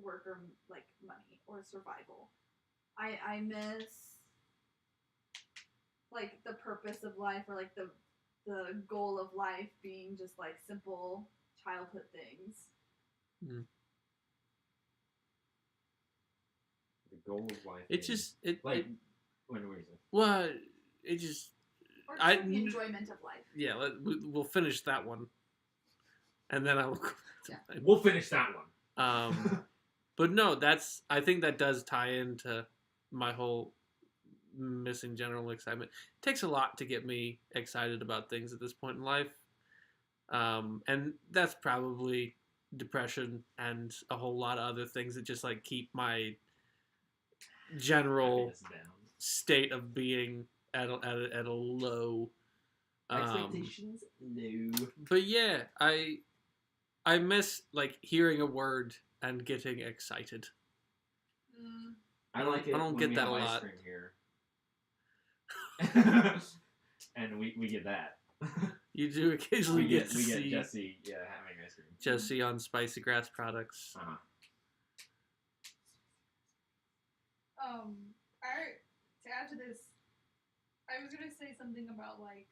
work or like money or survival. I miss like the purpose of life or like the goal of life being just like simple childhood things. Mm. The goal of life. It just like what do you say? Well, it just Or just the enjoyment of life. Yeah, we'll finish that one, and then I will. We'll finish that one. But no, I think that does tie into my whole missing general excitement. It takes a lot to get me excited about things at this point in life, and that's probably depression and a whole lot of other things that just like keep my general state of being at a low. Expectations low. But yeah, I miss like hearing a word and getting excited. I like it. I don't when get we that have a ice lot. cream here. And we get that. You do occasionally we get get see Jesse having ice cream. Jesse on Spicy Grass products. To add to this, I was gonna say something about like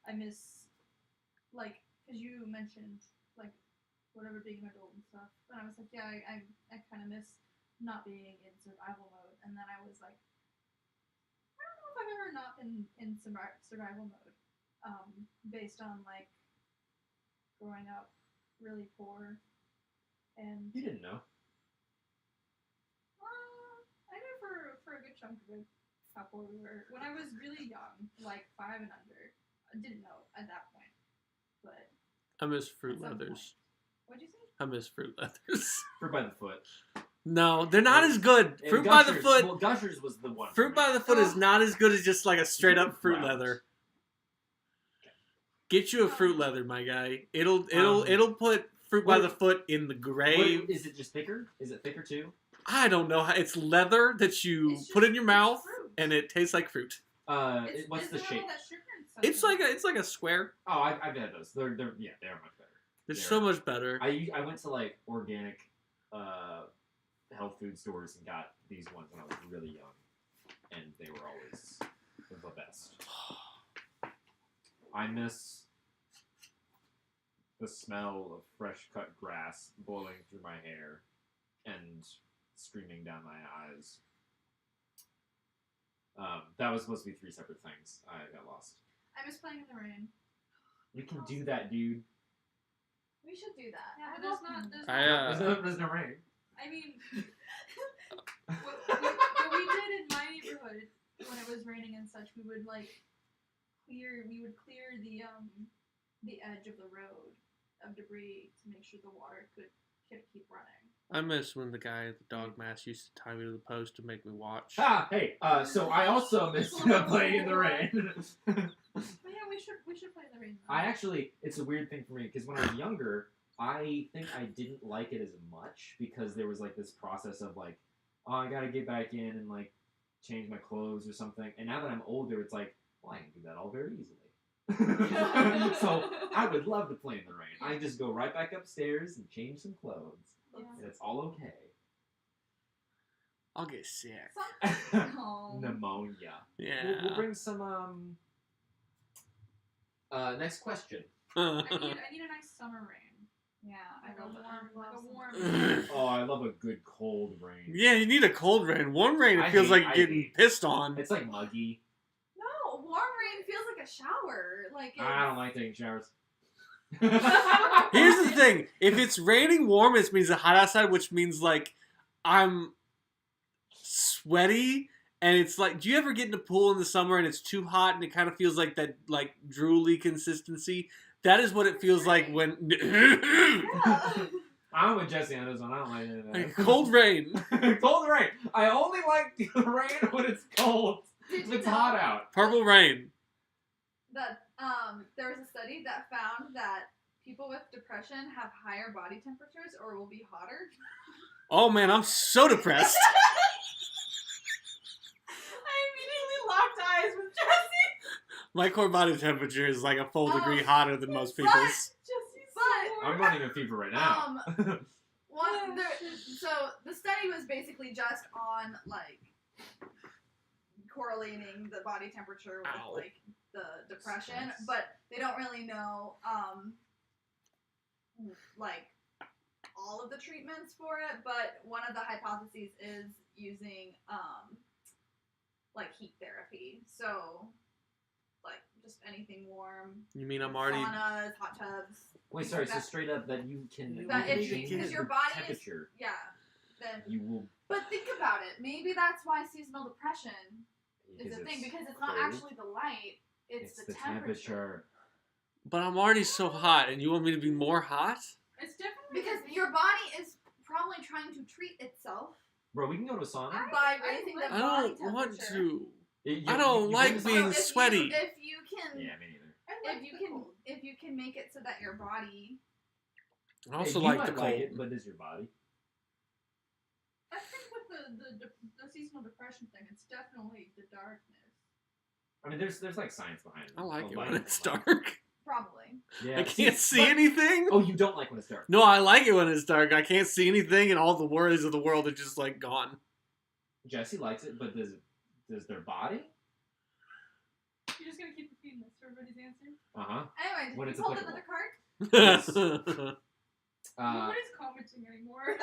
I miss like because you mentioned like whatever being an adult and stuff, and I was like, yeah, I kind of miss not being in survival mode, and then I was like, I don't know if I've ever not been in survival mode, based on like growing up really poor, and You didn't know. I knew for a good chunk of it how poor we were when I was really young, like 5 and under. I didn't know at that point, but I miss Fruit at some Leathers. point. What'd you say? I miss Fruit Leathers. Fruit by the Foot. No, they're not as good. And Fruit by the Gushers- Foot. Well, Gushers was the one. Fruit by the Foot is not as good as just like a straight up Fruit Round. Leather. Get you a Fruit Leather, my guy. It'll put Fruit by the Foot in the grave. Is it just thicker? Is it thicker too? I don't know. It's leather that you put in your mouth, and it tastes like fruit. What's the shape? It's like a square. Oh, I've had those. They are much better. They're so much better. I went to like organic health food stores and got these ones when I was really young, and they were always the best. I miss the smell of fresh cut grass blowing through my hair and streaming down my eyes. That was supposed to be 3 separate things. I got lost. I miss playing in the rain. We can do that, dude. We should do that. Yeah, but there's no rain. I mean, what we did in my neighborhood when it was raining and such, we would clear the edge of the road of debris to make sure the water could keep running. I miss when the guy at the dog mask used to tie me to the post to make me watch. So I also miss playing in the rain. But yeah, we should play in the rain. It's a weird thing for me, because when I was younger, I think I didn't like it as much, because there was like this process of like, oh, I gotta get back in and like change my clothes or something. And now that I'm older, it's like, well, I can do that all very easily. So I would love to play in the rain. I just go right back upstairs and change some clothes. Yeah. And it's all okay. I'll get sick. Pneumonia. Yeah. We'll bring some, next question. I need a nice summer rain. Yeah, Like a warm. Oh, I love a good cold rain. Yeah, you need a cold rain. Warm rain, it feels like getting pissed on. It's like muggy. No, warm rain feels like a shower. Like I don't like taking showers. Here's the thing. If it's raining warm, it means it's hot outside, which means like I'm sweaty And it's like, do you ever get in a pool in the summer and it's too hot and it kind of feels like that, like, drooly consistency? That is what it feels like when... I'm with Jesse on this one. I don't like any of that. Cold rain. Cold rain. I only like the rain when it's cold. Did If you it's know hot out. Purple rain. that there was a study that found that people with depression have higher body temperatures or will be hotter? Oh, man, I'm so depressed. I immediately locked eyes with Jesse. My core body temperature is like a full degree hotter than most but- people's. I'm running a fever right now. So the study was basically just on like correlating the body temperature with Ow. like the depression, Stress. but they don't really know like all of the treatments for it. But one of the hypotheses is using like heat therapy. So like just anything warm, You mean I'm already... saunas, hot tubs. Wait, sorry. So That- straight up that you can That you can if change because your the body temperature. is then. You will But think about it. Maybe that's why seasonal depression is a thing it's because it's not cold. actually the light; it's the temperature. But I'm already so hot, and you want me to be more hot? It's definitely Because your body is probably trying to treat itself Bro, we can go to a sauna. by raising the I body don't want temperature. to. You- I don't you like can- being So sweaty. If you can, Yeah, me neither. if you can make it so that your body. I also Hey, like you the might cold. it, but does your body? I think with the seasonal depression thing, it's definitely the darkness. I mean, there's like science behind it. I like The it light when it's and light. dark. Probably. Yeah, I can't see but- anything. Oh, you don't like when it's dark. No, I like it when it's dark. I can't see anything, and all the worries of the world are just like gone. Jesse likes it, but does their body? You're just gonna keep repeating this for everybody's answer? Uh-huh. Anyway, When did it's you hold applicable. another card? Nobody's commenting anymore.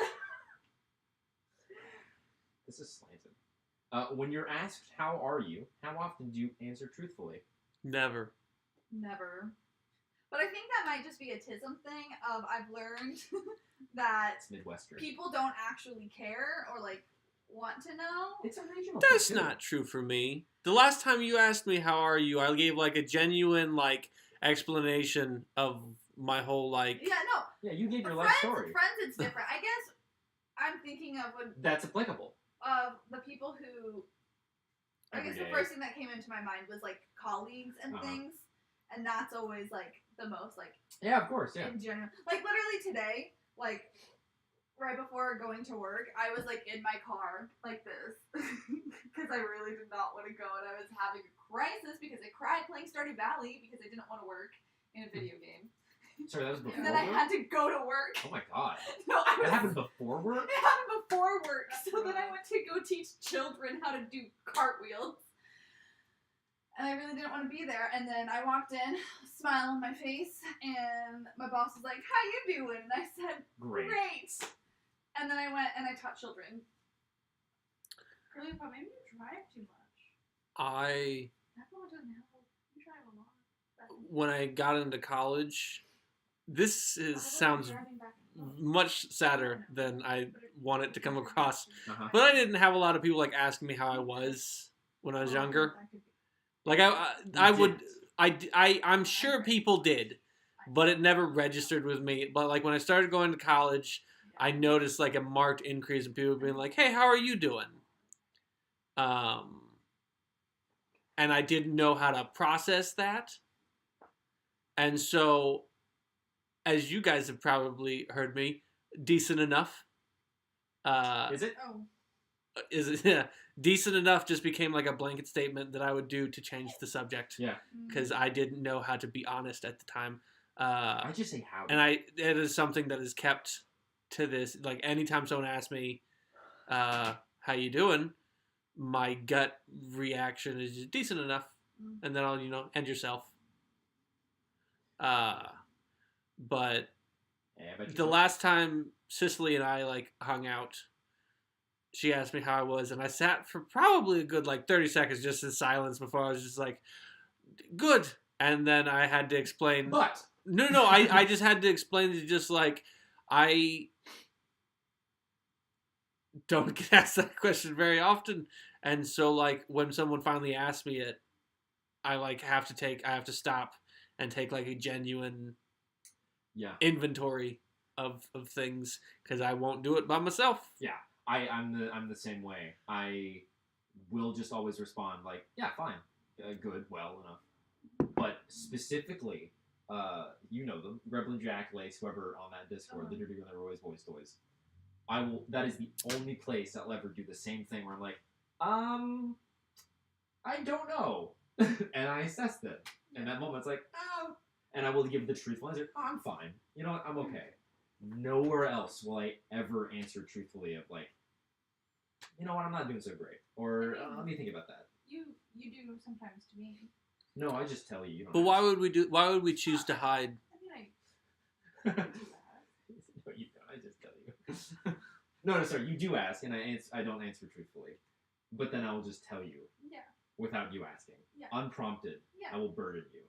This is slanted. When you're asked how are you, how often do you answer truthfully? Never. Never. But I think that might just be a tism thing of I've learned that It's Midwestern. people don't actually care or like want to know. It's a regional. That's thing, too. not true for me. The last time you asked me how are you, I gave like a genuine like explanation of my whole like. Yeah, no. Yeah, you gave your friends, life story. Friends, it's different. I guess I'm thinking of That's applicable. the people who. I Every guess the day. first thing that came into my mind was like colleagues and things, and that's always like the most like Yeah, of course. Yeah. in general. Like literally today, like right before going to work, I was like in my car like this because I really did not want to go, and I was having a crisis because I cried playing Stardew Valley because I didn't want to work in a video game, Sorry, that was before and then I work? had to go to work. Oh my god. No, I was. That happened before work? It happened before work, so then I went to go teach children how to do cartwheels. And I really didn't want to be there. And then I walked in, smile on my face, and my boss was like, "How you doing?" And I said, Great. "Great." And then I went and I taught children. Really, but maybe you drive too much. Everyone doesn't have. You drive a lot. When I got into college, this is, sounds Driving back and forth. much sadder than I want it to come across. Uh-huh. But I didn't have a lot of people like asking me how I was when I was younger. That could be. Like I'm sure people did, but it never registered with me. But like when I started going to college, I noticed like a marked increase in people being like, "Hey, how are you doing?" And I didn't know how to process that. And so, as you guys have probably heard me, decent enough. Is it? Oh, Is it? Yeah, decent enough just became like a blanket statement that I would do to change the subject Yeah. because I didn't know how to be honest at the time. I just say how. And it is something that is kept to this. Like anytime someone asks me, "How you doing?" my gut reaction is just decent enough, and then I'll end yourself. But Yeah, I bet you the so. last time Cicely and I like hung out, she asked me how I was, and I sat for probably a good like 30 seconds just in silence before I was just like, "Good," and then I had to explain. But No, I just had to explain to just like I don't get asked that question very often, And so like when someone finally asks me it, I have to stop and take like a genuine inventory of things because I won't do it by myself. Yeah, I'm the same way. I will just always respond like, yeah, fine, good, well enough. But specifically, you know them, Rebel Jack, Lace, whoever on that Discord, the Dirty Runner Roy's Boys Toys. I will. That is the only place I'll ever do the same thing where I'm like, I don't know, and I assess them. And that moment's like, oh, and I will give the truthful answer. Oh, I'm fine. You know what? I'm okay. Nowhere else will I ever answer truthfully of like, you know what? I'm not doing so great, or let me think about that. You do sometimes to me. No, I just tell you. But why would we choose to hide? I mean, No, you don't. I just tell you. No, sorry. You do ask, and I don't answer truthfully. But then I will just tell you. Yeah. Without you asking. Yeah. Unprompted. Yeah. I will burden you.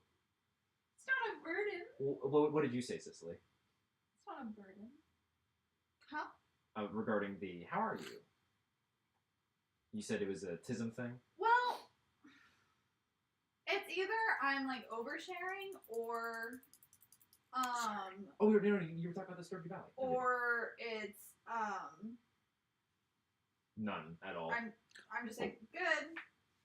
It's not a burden. What did you say, Cicely? It's not a burden. Huh? Regarding how are you? You said it was a tism thing? Well, it's either I'm like oversharing or Oh, no, you were talking about the Sturkey Valley. or it's none at all. I'm just like good.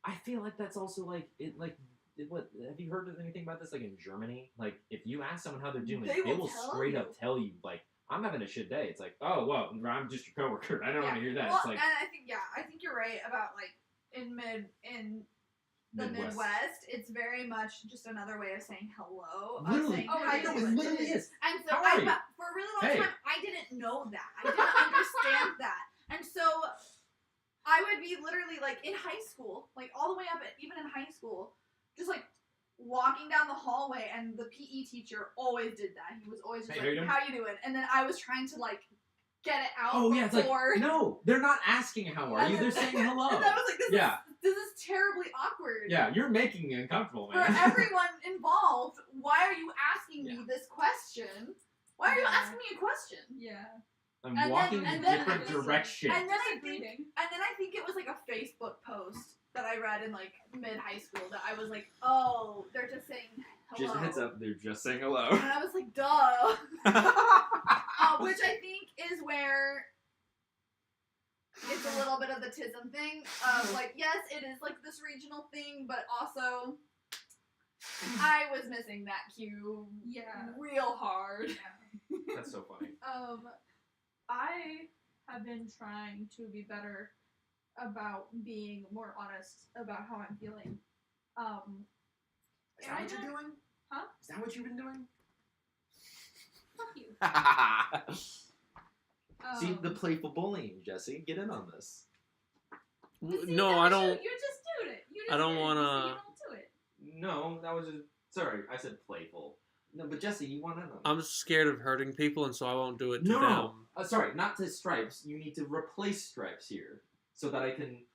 I feel like that's also what have you heard of anything about this? Like in Germany, like if you ask someone how they're doing, they will straight up tell you like, I'm having a shit day. It's like, oh well, I'm just your coworker. I don't want to hear that. Well, it's like, and I think you're right about like in the Midwest, it's very much just another way of saying hello. Literally. It literally is. And so for a really long time, I didn't know that. I didn't understand that. And so I would be literally like in high school, like all the way up, even in high school, just like walking down the hallway, and the PE teacher always did that. He was always just like, how you doing? And then I was trying to like get it out it's like, no, they're not asking how are you, they're saying hello. And I was like, this is terribly awkward. Yeah, you're making me uncomfortable, man. For everyone involved, why are you asking me this question? Why are you asking me a question? Yeah. I'm walking in different directions. And then I think it was like a Facebook post that I read in like mid high school that I was like, oh, they're just saying hello. Just heads up, they're just saying hello. And I was like, duh. Which I think is where it's a little bit of the tism thing of like, yes, it is like this regional thing, but also I was missing that cue real hard. Yeah. That's so funny. I have been trying to be better about being more honest about how I'm feeling. Is that what you're doing? Huh? Is that what you've been doing? Fuck you. See, the playful bullying, Jesse. Get in on this. No, I don't. You just do it. I don't want to. You don't do it. No, that was just... Sorry, I said playful. No, but Jesse, you want in on it. I'm scared of hurting people, and so I won't do it to them. No. Sorry, not to Stripes. You need to replace Stripes here so that I can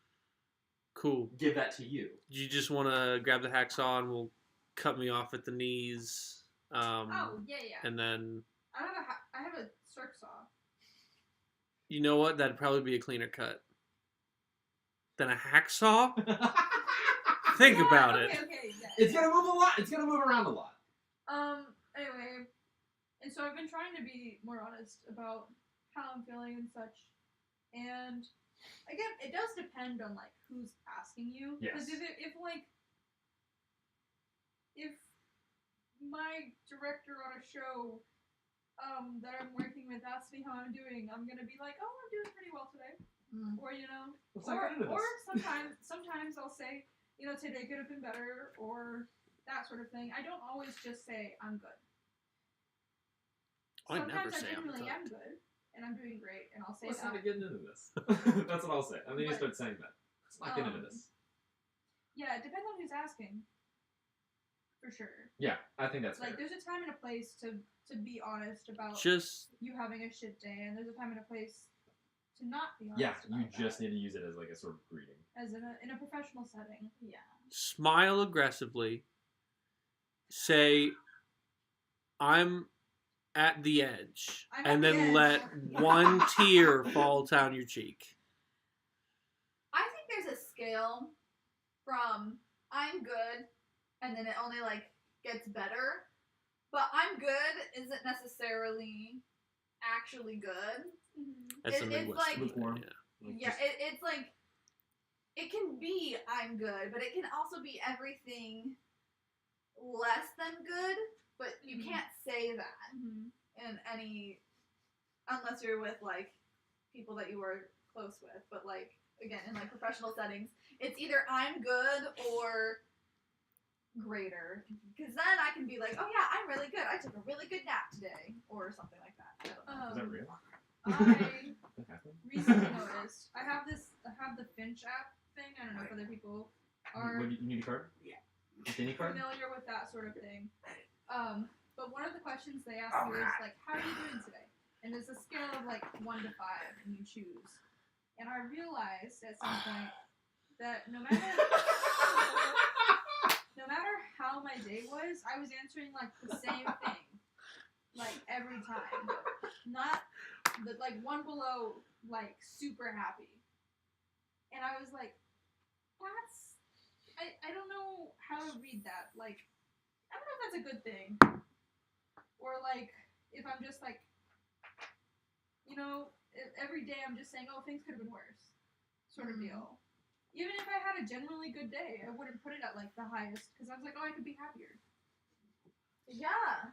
give that to you. You just want to grab the hacksaw and we'll cut me off at the knees. Yeah. And then... I have a circ saw. You know what? That'd probably be a cleaner cut. Than a hacksaw? Think about it. Okay, yeah. It's gonna move a lot. It's gonna move around a lot. Anyway, and so I've been trying to be more honest about how I'm feeling and such. And again, it does depend on like who's asking you. Yes. Because if my director on a show that I'm working with asks me how I'm doing, I'm gonna be like, oh, I'm doing pretty well today. Or sometimes I'll say, you know, today could have been better, or that sort of thing. I don't always just say I'm good. Sometimes I genuinely am good, and I'm doing great, and I'll say Let's that. not get into this. That's what I'll say. And then you start saying that. Let's not get into this. Yeah, it depends on who's asking. For sure. Yeah, I think that's like fair. there's a time and a place to be honest about you having a shit day, and there's a time and a place to not be honest. Yeah, you about just that. need to use it as like a sort of greeting. As in a professional setting. Yeah. Smile aggressively. Say, I'm at the edge. And then let one tear fall down your cheek. I think there's a scale from I'm good, and then it only like gets better. But I'm good isn't necessarily actually good. That's the It's Midwest. like- Lukewarm. It's like it can be I'm good, but it can also be everything less than good. But you can't say that in any unless you're with like people that you were close with. But like again, in like professional settings, it's either I'm good or greater. Because then I can be like, oh yeah, I'm really good. I took a really good nap today, or something like that. I don't know. Is that real? I That happened? recently noticed. I have the Finch app thing. I don't know if other people are You need a card? Yeah. Any card? familiar with that sort of thing. But one of the questions they asked me was like, "How are you doing today?" And it's a scale of like 1 to 5, and you choose. And I realized at some point that no matter how my day was, I was answering like the same thing, like every time. Not the like one below, like super happy. And I was like, that's I don't know how to read that. Like, I don't know if that's a good thing. Or like if I'm just like, you know, every day I'm just saying, oh, things could have been worse, sort of deal. Even if I had a generally good day, I wouldn't put it at like the highest because I was like, oh, I could be happier. Yeah.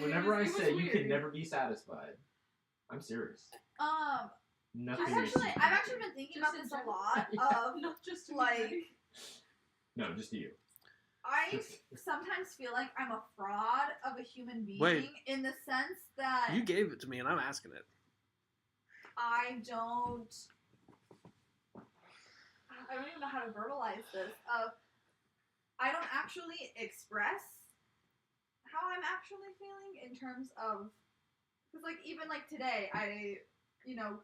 Whenever I It was say you can weird. never be satisfied, I'm serious. Nothing I've makes you actually happy. been thinking Just about in this a general. lot. Of Not just to be like, happy. No, just to you. I sometimes feel like I'm a fraud of a human being Wait. in the sense that You gave it to me, and I'm asking it. I don't even know how to verbalize this. I don't actually express how I'm actually feeling in terms of, because like even like today, I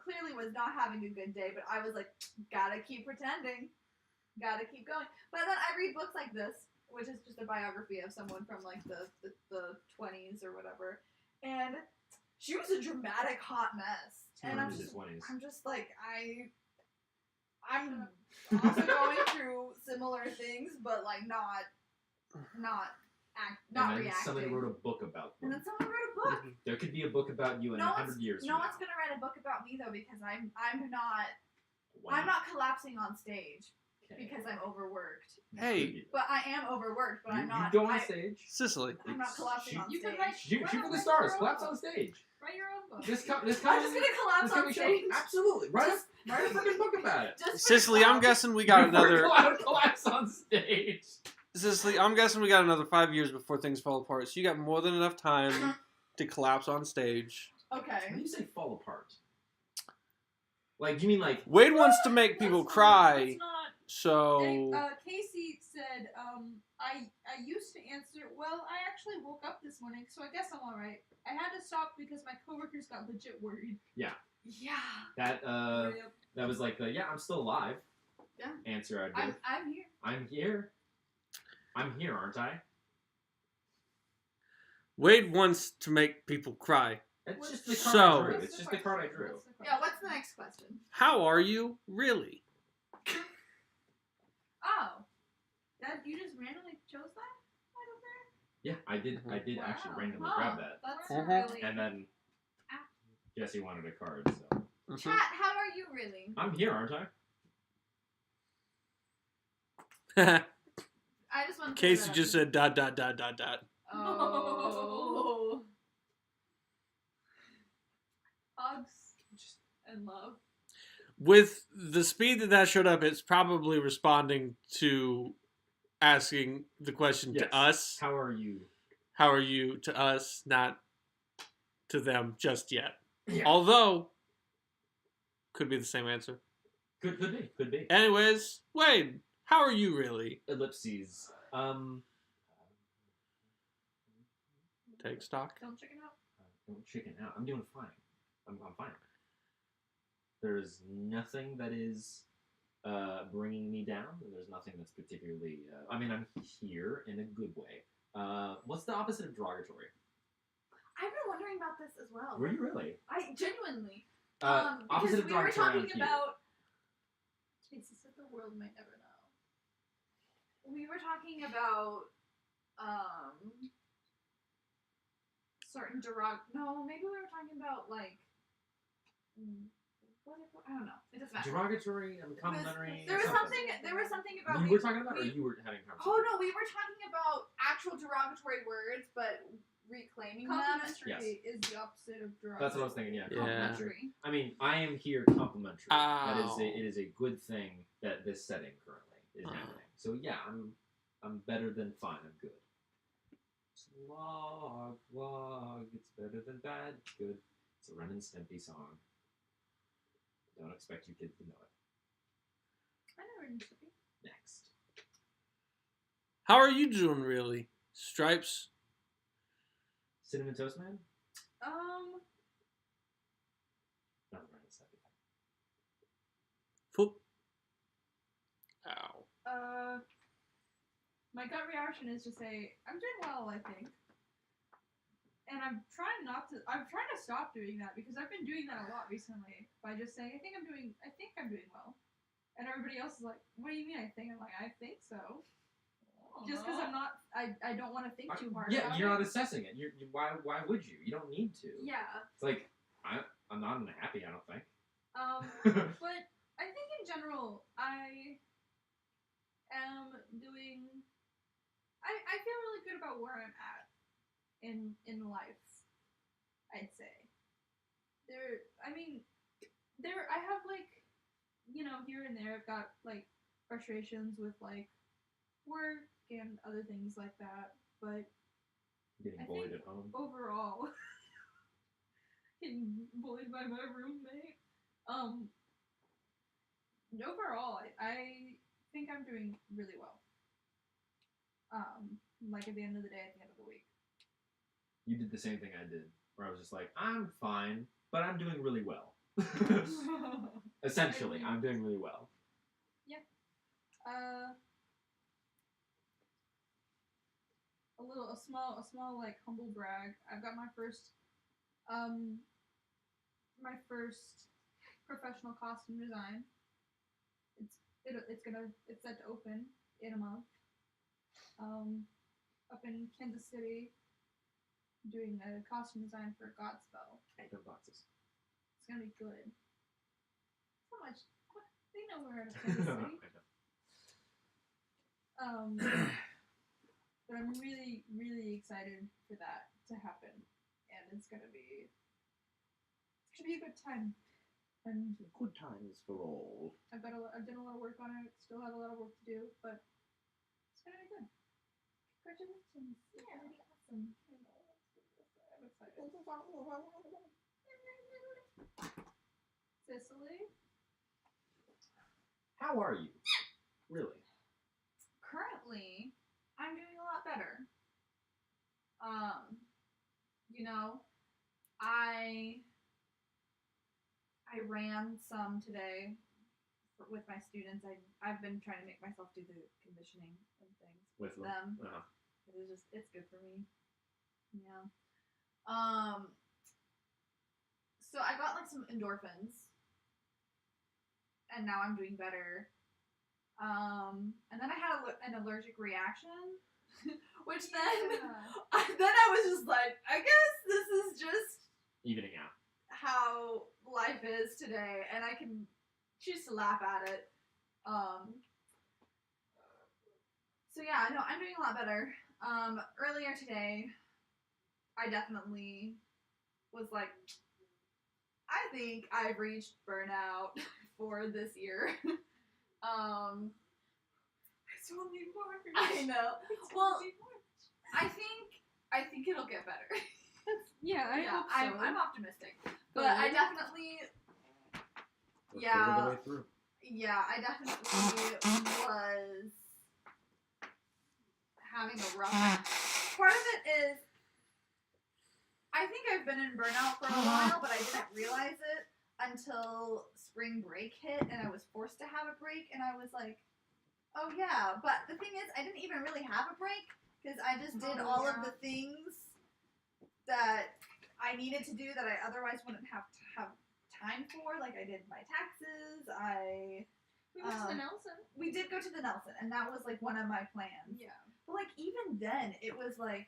clearly was not having a good day, but I was like, gotta keep pretending, gotta keep going. But then I read books like this, which is just a biography of someone from like the 20s or whatever, and she was a dramatic hot mess, and I'm Into just the 20s. like I'm also going through similar things, but like not And then reacting. somebody wrote a book about And them. then someone wrote a book. There could be a book about you in 100 years No from one's now. gonna write a book about me though, because I'm Wow. not collapsing on stage Okay. because I'm overworked. Hey. But I am overworked. But You, I'm not. you go on stage. Sicily. I'm not collapsing Shoot. on You stage. can write- Shoot Why for not the write stars. your own Collapse on book? stage. Write your own book. This I'm just gonna collapse on stage. Absolutely. Write a freaking book about it. Just for Sicily, I'm clout. guessing we got another. Collapse on stage. Cicely, I'm guessing we got another 5 years before things fall apart. So you got more than enough time to collapse on stage. When Okay. you say fall apart, like you mean like Wade wants to make people Let's cry, not. so Casey said, I used to answer, well, I actually woke up this morning, so I guess I'm alright. I had to stop because my coworkers got legit worried. Yeah. that? Yep. That was like the I'm still alive. Yeah. Answer I'd give. I'm here. I'm here. I'm here, aren't I? Wade wants to make people cry. It's just the card So- I drew. It's just the card I drew. Yeah. What's the next question? How are you, really? Oh. That, you just randomly chose that? I don't know. Yeah, I did. I did actually Wow. randomly Huh. grab that, That's Mhm. really. and then Jesse wanted a card. So Chat, how are you really? I'm here, aren't I? I just want to. Casey just said ... Oh. Hugs and love. With the speed that showed up, it's probably responding to asking the question Yes. to us. How are you? How are you to us, not to them just yet. Yeah. Although, could be the same answer. Could be. Could be. Anyways, Wade, how are you really? Ellipses. Take stock. Don't chicken out. Don't chicken out. I'm doing fine. I'm fine. There's nothing that is bringing me down, and there's nothing that's particularly. I mean, I'm here in a good way. What's the opposite of derogatory? I've been wondering about this as well. Were you really? I genuinely. Opposite Because of we were derogatory. I'm talking cute. about. To be specific. The world might never know. We were talking about certain no, maybe we were talking about like I don't know. It doesn't matter. Derogatory, complimentary. There was something about you were talking about, or you were having a conversation? Oh no, we were talking about actual derogatory words, but reclaiming them. Complimentary is the opposite of derogatory. That's what I was thinking. Yeah, complimentary. Yeah. I mean, I am here complimentary. It is a good thing that this setting currently is happening. So yeah, I'm better than fine. I'm good. Slog, log, it's better than bad. It's good. It's a Ren and Stimpy song. Don't expect you kids to know it. I know Ren and Stimpy. Next. How are you doing, really? Stripes? Cinnamon Toast Man? Um. Not Ren and Stimpy. Foop. Ow. My gut reaction is to say, I'm doing well, I think. And I'm trying to stop doing that because I've been doing that a lot recently by just saying, I think I'm doing well. And everybody else is like, what do you mean I think? I'm like, I think so. Just because I don't want to think too hard. Yeah, you're not assessing it. Why would you? You don't need to. Yeah. It's like, I'm not unhappy, I don't think. But I think in general, I am doing, I feel really good about where I'm at in life, I'd say. I have like, here and there I've got like frustrations with like work and other things like that, but Getting bullied at home. Overall, getting bullied by my roommate. Overall, I think I'm doing really well. Like at the end of the day, at the end of the week. You did the same thing I did, where I was just like, I'm fine, but I'm doing really well. Essentially, I'm doing really well. Yeah. A small like humble brag. I've got my first professional costume design. It's set to open in a month. Up in Kansas City, doing a costume design for Godspell. No boxes. It's gonna be good. So much. They know we're out of Kansas City. But I'm really, really excited for that to happen, and it's gonna be a good time. And good times for all. I've done a lot of work on it. Still have a lot of work to do, but it's gonna be good. Congratulations! It's gonna be awesome. I'm excited. Cicely, how are you? Really? Currently, I'm doing a lot better. I ran some today with my students. I've been trying to make myself do the conditioning and things with them. Uh-huh. It's good for me. Yeah. So I got like some endorphins, and now I'm doing better. And then I had an allergic reaction, which then I was just like, I guess this is just evening out. How life is today, and I can choose to laugh at it. So yeah, no, I'm doing a lot better. Earlier today, I definitely was like, I think I've reached burnout for this year. I still need more. I know. Well, I think it'll get better. I hope so. I'm optimistic, but I definitely. All the way through. Yeah, I definitely was having a rough. Part of it is, I think I've been in burnout for a while, but I didn't realize it until spring break hit, and I was forced to have a break, and I was like, oh yeah. But the thing is, I didn't even really have a break, because I just did all of the things that I needed to do that I otherwise wouldn't have time for. Like, I did my taxes, I We went to the Nelson. We did go to the Nelson, and that was like one of my plans. Yeah. But like even then, it was like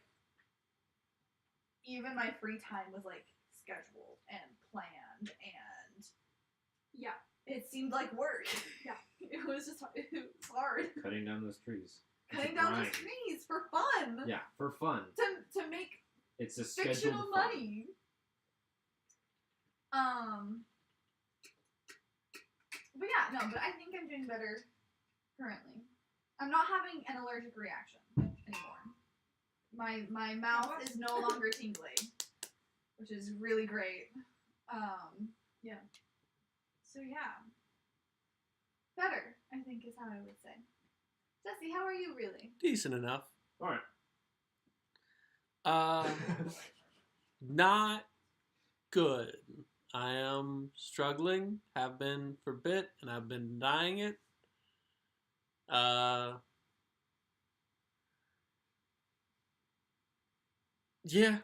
even my free time was like scheduled and planned, and yeah, it seemed like work. Yeah, it was just it was hard. Cutting down those trees. Cutting down those trees for fun. Yeah, for fun. To make it's a fictional scheduled money. But yeah, no, but I think I'm doing better currently. I'm not having an allergic reaction anymore. My mouth is no longer tingly, which is really great. Yeah. So yeah. Better, I think is how I would say. Jesse, how are you really? Decent enough. Alright. Not good. I am struggling, have been for a bit, and I've been denying it. Yeah,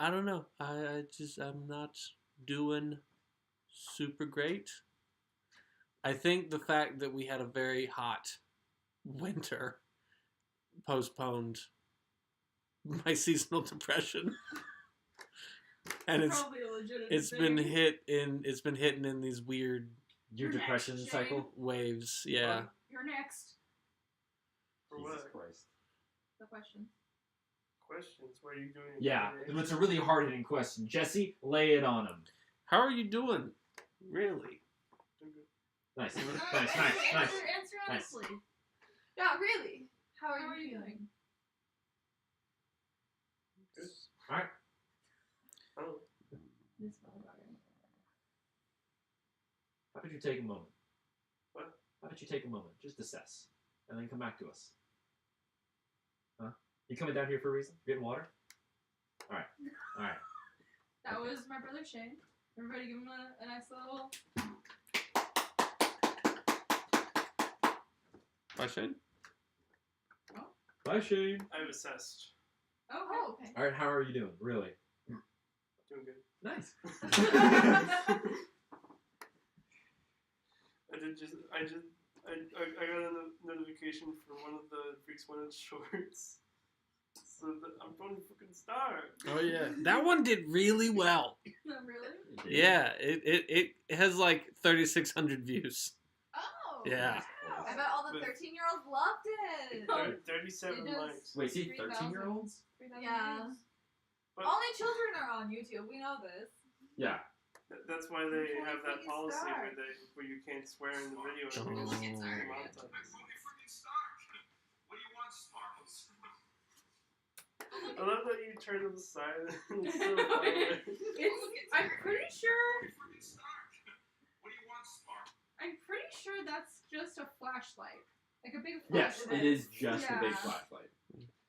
I don't know. I'm not doing super great. I think the fact that we had a very hot winter postponed my seasonal depression. And it's been hitting in these weird your depression cycle waves. Yeah. You're next. For Jesus what? Christ. The question. Questions? What are you doing? Yeah, it's a really hard hitting question. Jesse, lay it on him. How are you doing? Really? Nice. Answer Nice. honestly. Yeah, really. How are you feeling? Good. Alright. Oh. This motherfucker. How about you take a moment? What? How about you take a moment? Just assess. And then come back to us. Huh? You coming down here for a reason? Getting water? Alright. Alright. That was my brother Shane. Everybody give him a nice little... Bye, Shane. Bye, Shane. I've assessed. Oh, okay. Alright, how are you doing? Really? Doing good. Nice. I got a notification from one of the Freaks Wanted shorts. So that I'm going to fucking star. Oh yeah, that one did really well. Really? Yeah, it has like 3,600 views. Oh. Yeah. Wow. I bet all the 13-year-olds loved it. 37 It does. likes. Wait, see, 3,000. 13-year-olds? Yeah. But Only children are on YouTube. We know this. Yeah. that's why they Before have we that freaking policy start. where you can't swear in the video. Oh. I love that you turn to the side. It's so far away. I'm pretty sure that's just a flashlight. Like a big Yes, flashlight. it is just a big Yeah. flashlight.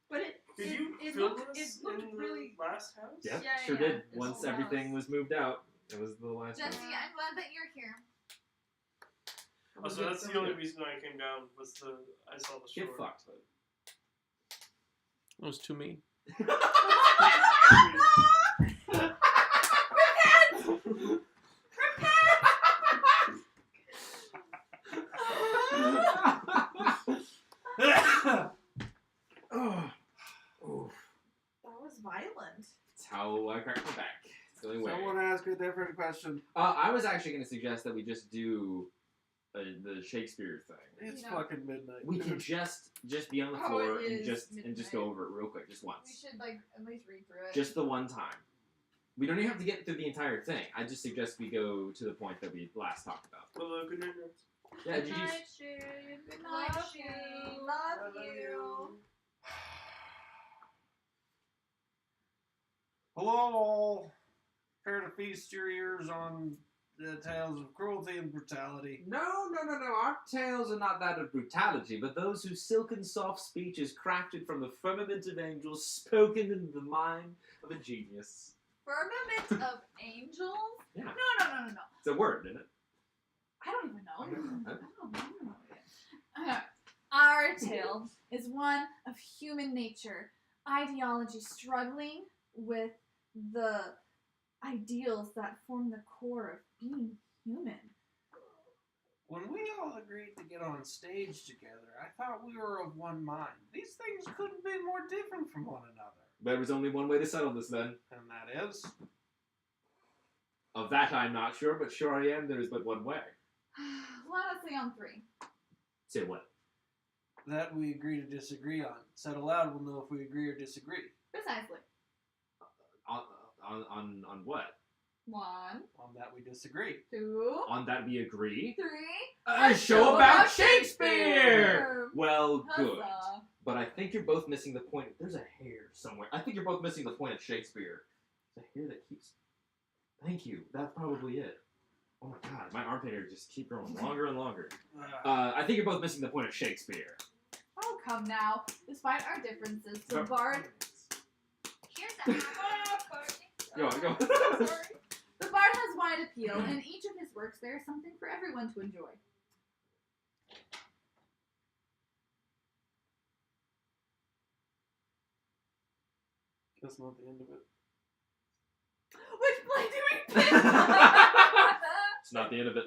But it Did you it film looked this it looked in really the last house? Yeah, Yeah, sure yeah, did. it's Once all everything house. was moved out, it was the last Jesse, one. I'm glad that you're here. Oh, so that's the only reason I came down was I saw the Get short. fucked. That was too mean. That was violent. It's how I crack my back. It's the only way. Someone ask a different question. I was actually going to suggest that we just do the Shakespeare thing. It's No. fucking midnight. We can just be on the Oh, floor it and is just midnight. go over it real quick, just We once, should like at least read through it. just the one time. We don't even have to get through the entire thing. I just suggest we go to the point that we last talked about. Well, good night. Yeah, Good did you? night, Shane. Good night, Love Shane. you. Love you. Hello. Here to feast your ears on the tales of cruelty and brutality. No. Our tales are not that of brutality, but those whose silken soft speech is crafted from the firmament of angels, spoken in the mind of a genius. Firmament of angels? Yeah. No. It's a word, isn't it? I don't even know. I don't know. I don't know. Our tale is one of human nature, ideology struggling with the ideals that form the core of being human. When we all agreed to get on stage together, I thought we were of one mind. These things couldn't be more different from one another. There was only one way to settle this then. And that is? Of that I'm not sure, but sure I am there is but one way. Let us say on 3. Say what? That we agree to disagree on. Said aloud, we'll know if we agree or disagree. Precisely. On what? 1, On that we disagree. 2, On that we agree? 3. A show about Shakespeare! Well, good. Huzzah. But I think you're both missing the point. There's a hair somewhere. I think you're both missing the point of Shakespeare. There's a hair that keeps... Thank you. That's probably it. Oh my god, my armpit hair just keep growing longer and longer. I think you're both missing the point of Shakespeare. Oh, come now. Despite our differences, the bard... Here's the Go on, go. Sorry. The bard has wide appeal. In each of his works, there is something for everyone to enjoy. That's not the end of it. Which play do we pick? It's not the end of it.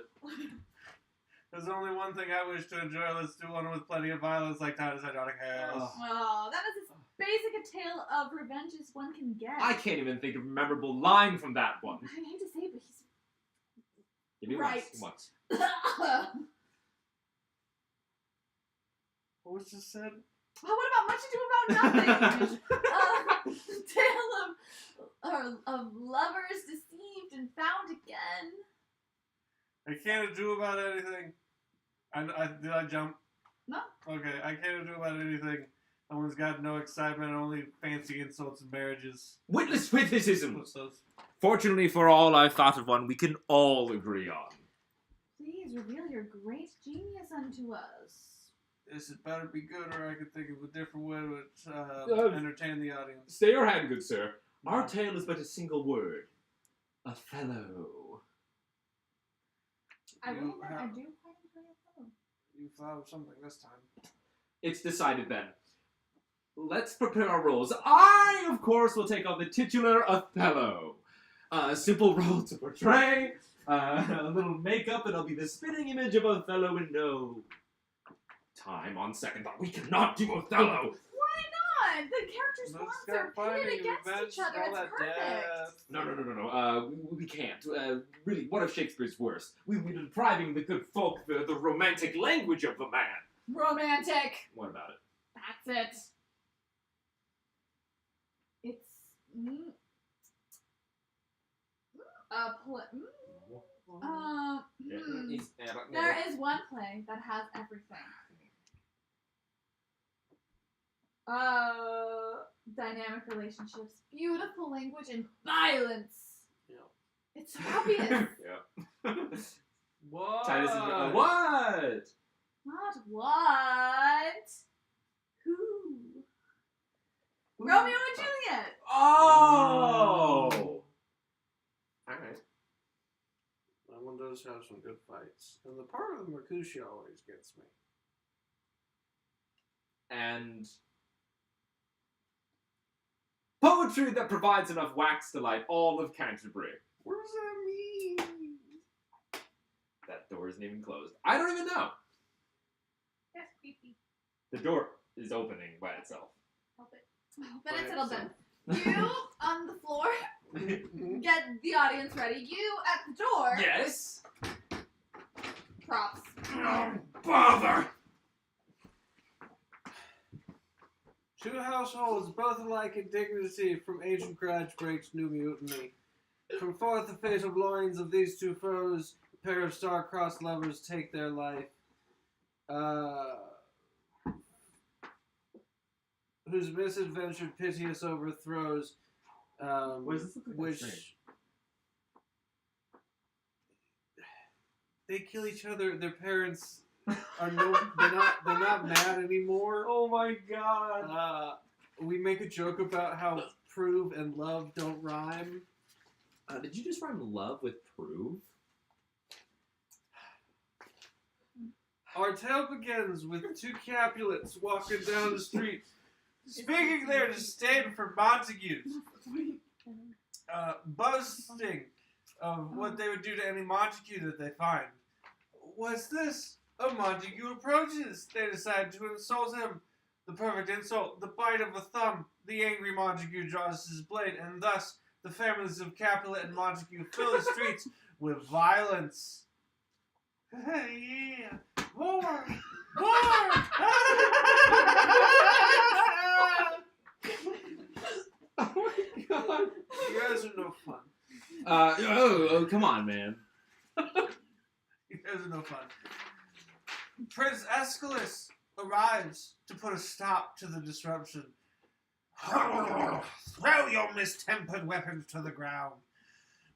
There's only one thing I wish to enjoy. Let's do one with plenty of violence like Titus Ironic has. Oh, that is as basic a tale of revenge as one can get. I can't even think of a memorable line from that one. I hate to say it, but he's Give me right. once. What was just said? Oh, what about Much Ado About Nothing? Tale of lovers deceived and found again. I can't do about anything. Did I jump? No. Okay, I can't do about anything. No one's got no excitement, only fancy insults and marriages. Witness witticism! What's those? Fortunately for all, I've thought of one we can all agree on. Please reveal your great genius unto us. This had better be good, or I could think of a different way to entertain the audience. Stay your hand, good sir. Our tale is but a single word. Othello. I do quite enjoy Othello. You thought of something this time. It's decided then. Let's prepare our roles. I, of course, will take on the titular Othello. A simple role to portray, a little makeup, and I'll be the spitting image of Othello in no time. On second thought, we cannot do Othello. Why not? The characters' bonds are pitted against each other. It's perfect. No. We can't. Really, one of Shakespeare's worst. We were depriving the good folk the romantic language of the man. Romantic. What about it? That's it. It's there is one play that has everything. Dynamic relationships, beautiful language, and violence. Yeah. It's obvious. Yeah. What? Titus is what? Not what? Who? Romeo and Juliet. Oh! Alright. That one does have some good fights. And the part of the Mercutio always gets me. And poetry that provides enough wax to light all of Canterbury. What does that mean? That door isn't even closed. I don't even know. That's creepy. The door is opening by itself. Help it. Then it's settled down. You on the floor. Get the audience ready. You at the door. Yes. Props. Oh, bother! Two households, both alike in dignity, from ancient grudge breaks new mutiny. From forth the fatal loins of these two foes, a pair of star-crossed lovers take their life. Whose misadventured piteous overthrows, which they kill each other. Their parents are they're not mad anymore. Oh my god. We make a joke about how prove and love don't rhyme. Did you just rhyme love with prove? Our tale begins with two Capulets walking down the street, speaking their disdain for Montagues, boasting of what they would do to any Montague that they find. What's this? A Montague approaches. They decide to insult him. The perfect insult, the bite of a thumb. The angry Montague draws his blade, and thus the families of Capulet and Montague fill the streets with violence. Yeah. More! More! Oh my god. You guys are no fun. Oh, come on, man. You guys are no fun. Prince Aeschylus arrives to put a stop to the disruption. Throw your mistempered weapons to the ground.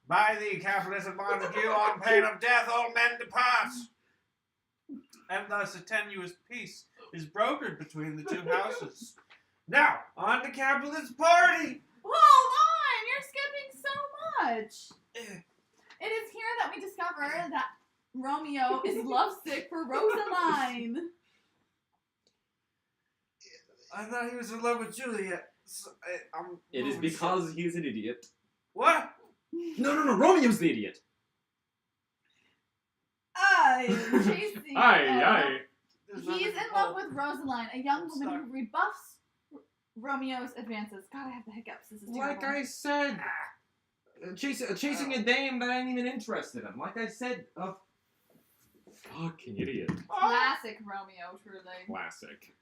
By thee, Capulet and Montague, on pain of death, all men depart. And thus a tenuous peace is brokered between the two houses. Now, on to Capulet's party! Hold on! You're skipping so much! It is here that we discover that Romeo is lovesick for Rosaline. I thought he was in love with Juliet. So It is because he's an idiot. What? No, Romeo's the idiot. I am chasing. Aye. He's in love with Rosaline, a young woman who rebuffs Romeo's advances. God, I have the hiccups. This is terrible. Like I said, chasing a dame that I ain't even interested in. Like I said, fucking idiot. Classic Romeo, truly. Classic.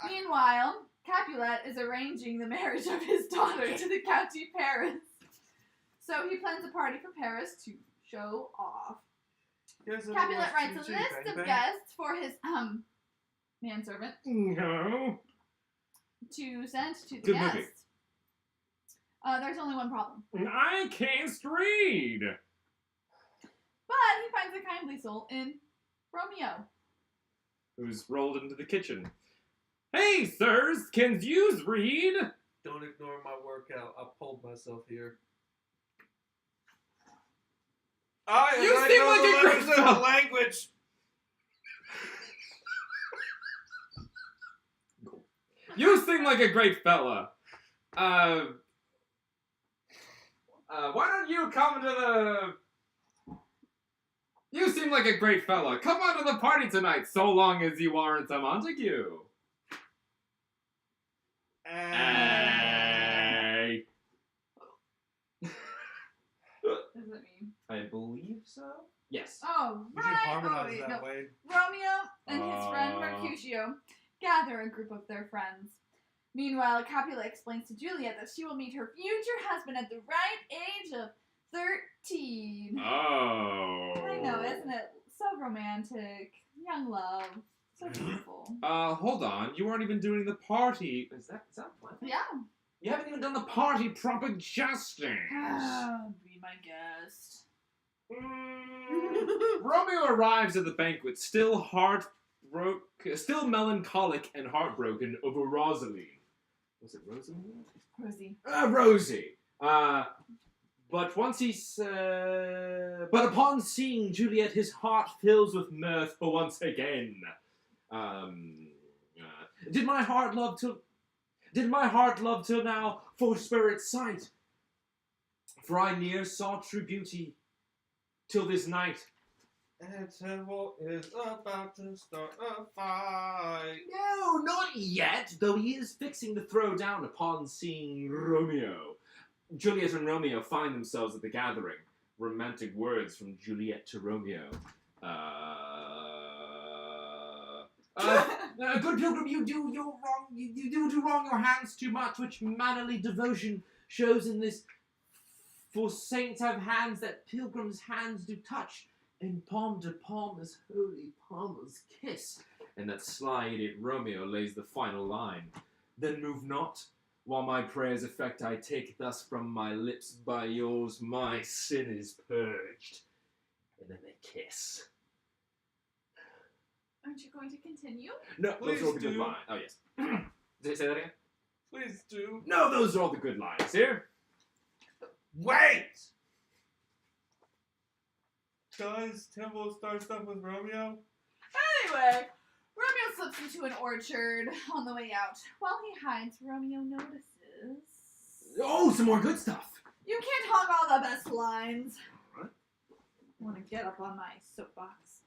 Meanwhile, Capulet is arranging the marriage of his daughter to the County Paris. So he plans a party for Paris to show off. Capulet writes a list of guests for his manservant No. to send to the Good movie. guests. There's only one problem. I can't read. But he finds a kindly soul in Romeo. Who's rolled into the kitchen. Hey, sirs, can yous read? Don't ignore my workout. I pulled myself here. You seem like a great fella. Language. You seem like a great fella. Why don't you come to the... You seem like a great fella. Come on to the party tonight, so long as you aren't a Montague. Hey. What does it mean? I believe so. Yes. Oh, We should right. harmonize that no. way. Romeo and his friend Mercutio gather a group of their friends. Meanwhile, Capulet explains to Juliet that she will meet her future husband at the right age of 13. Oh. I know, isn't it? So romantic. Young love. So beautiful. Hold on. You aren't even doing the party. Is that what? Yeah. You haven't even done the party proper justice. Be my guest. Romeo arrives at the banquet, still melancholic and heartbroken over Rosalie. Was it Rosalie? Rosie. Rosie. But upon seeing Juliet, his heart fills with mirth for once again. Did my heart love till now for spirit's sight? For I ne'er saw true beauty till this night. And Temple is about to start a fight. No, not yet, though he is fixing to throw down upon seeing Romeo. Juliet and Romeo find themselves at the gathering. Romantic words from Juliet to Romeo. Good pilgrim, you do wrong your hands too much, which mannerly devotion shows in this. For saints have hands that pilgrims' hands do touch, and palm to palm as holy palmers kiss. And that sly idiot Romeo lays the final line. Then move not, while my prayers effect I take thus from my lips by yours, my sin is purged. And then they kiss. Aren't you going to continue? No, Please those are all the good do. lines. Oh, yes. Say that again? Please do. No, those are all the good lines here. Wait! Does Temple start stuff with Romeo? Anyway, Romeo slips into an orchard on the way out. While he hides, Romeo notices... Oh, some more good stuff. You can't hog all the best lines. What? I want to get up on my soapbox.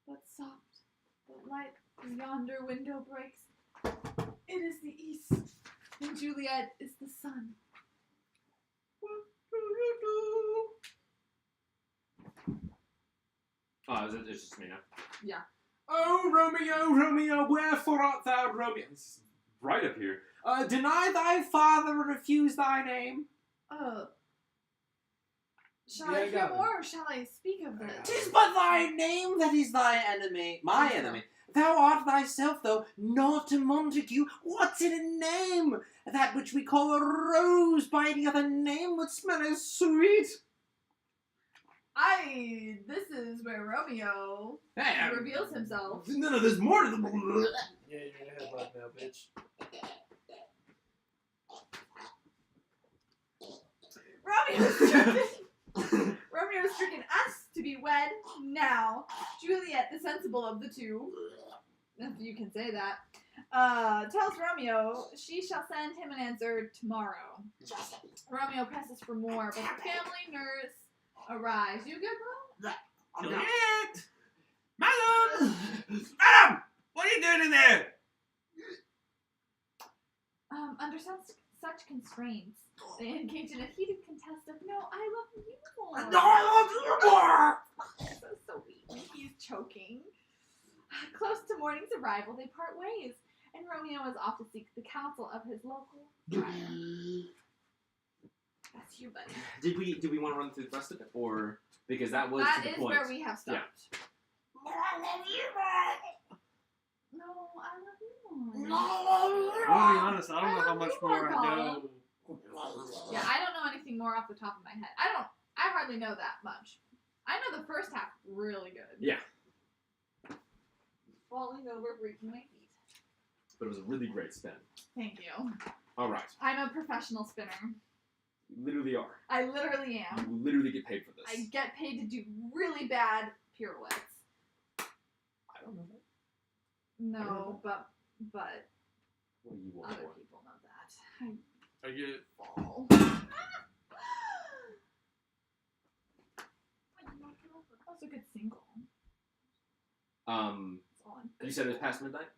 But soft, the light from yonder window breaks. It is the east, and Juliet is the sun. Oh, it's just me now? Yeah. Oh, Romeo, Romeo, wherefore art thou, Romeo? This is right up here. Deny thy father and refuse thy name. Shall I hear more, or shall I speak of this? 'Tis but thy name that is thy enemy, my enemy. Thou art thyself, though, not a Montague. What's in a name? That which we call a rose by any other name would smell as sweet. This is where Romeo reveals himself. No, there's more to the... Yeah, you're in a headlock now, bitch. Romeo's stricken us to be wed now. Juliet, the sensible of the two, if you can say that, tells Romeo she shall send him an answer tomorrow. Romeo presses for more, but the family nurse arrives. You good, bro? Juliet! Madam! Madam! What are you doing in there? Under such constraints, they engage in a heated contest of no, I love you more. No, I love you more! So sweet. He's choking. Close to morning's arrival, they part ways, and Romeo is off to seek the counsel of his local driver. That's you, buddy. Did we want to run through the rest of it, or because that was That to the is point? where we have stopped. I love you more. No, I love you more. No. I'll be honest, I don't know how love much you more more, I know. Yeah, I don't know anything more off the top of my head. I hardly know that much. I know the first half really good. Yeah. Falling over, breaking my feet. But it was a really great spin. Thank you. All right. I'm a professional spinner. You literally are. I literally am. You literally get paid for this. I get paid to do really bad pirouettes. I don't know that. No, but What do you want other for? people know that. I get it. Fall. That's a good single. It's all in You said it was past midnight?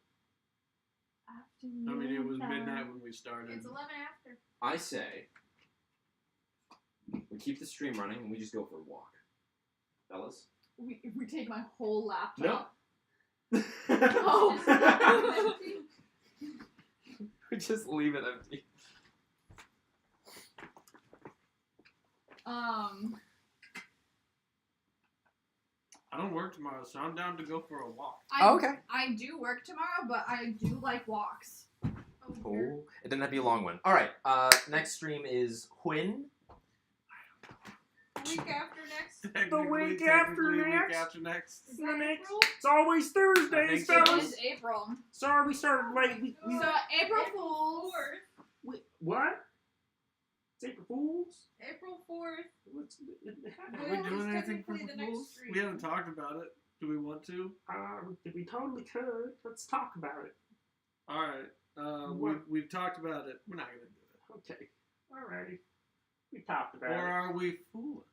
afternoon. I mean, it was time. midnight when we started. It's 11 after. I say we keep the stream running and we just go for a walk. Fellas? We take my whole laptop. No. Oh. We just leave it empty. I don't work tomorrow, so I'm down to go for a walk. I do work tomorrow, but I do like walks. Oh, it doesn't have to be a long one. All right. Next stream is when? Week after next. Technically, week technically, after week next? after next. Is that April? It's always I Thursdays, think so. It is April. Sorry, we started late. So April Fools. 4th. What? It's April Fools? April 4th. What's Are Well, we doing it's anything for technically the next fools? stream. We haven't talked about it. Do we want to? We totally could. Let's talk about it. All right. We've talked about it. We're not gonna do it. Okay. Alrighty. We talked about Or it. are we fooling?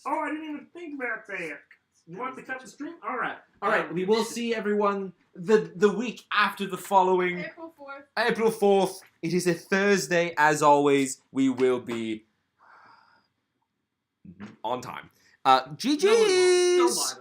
Oh, I didn't even think about that. You want to cut the stream? All right. We will see everyone the week after the following April 4th. April 4th. It is a Thursday, as always. We will be on time. GG's. Don't lie to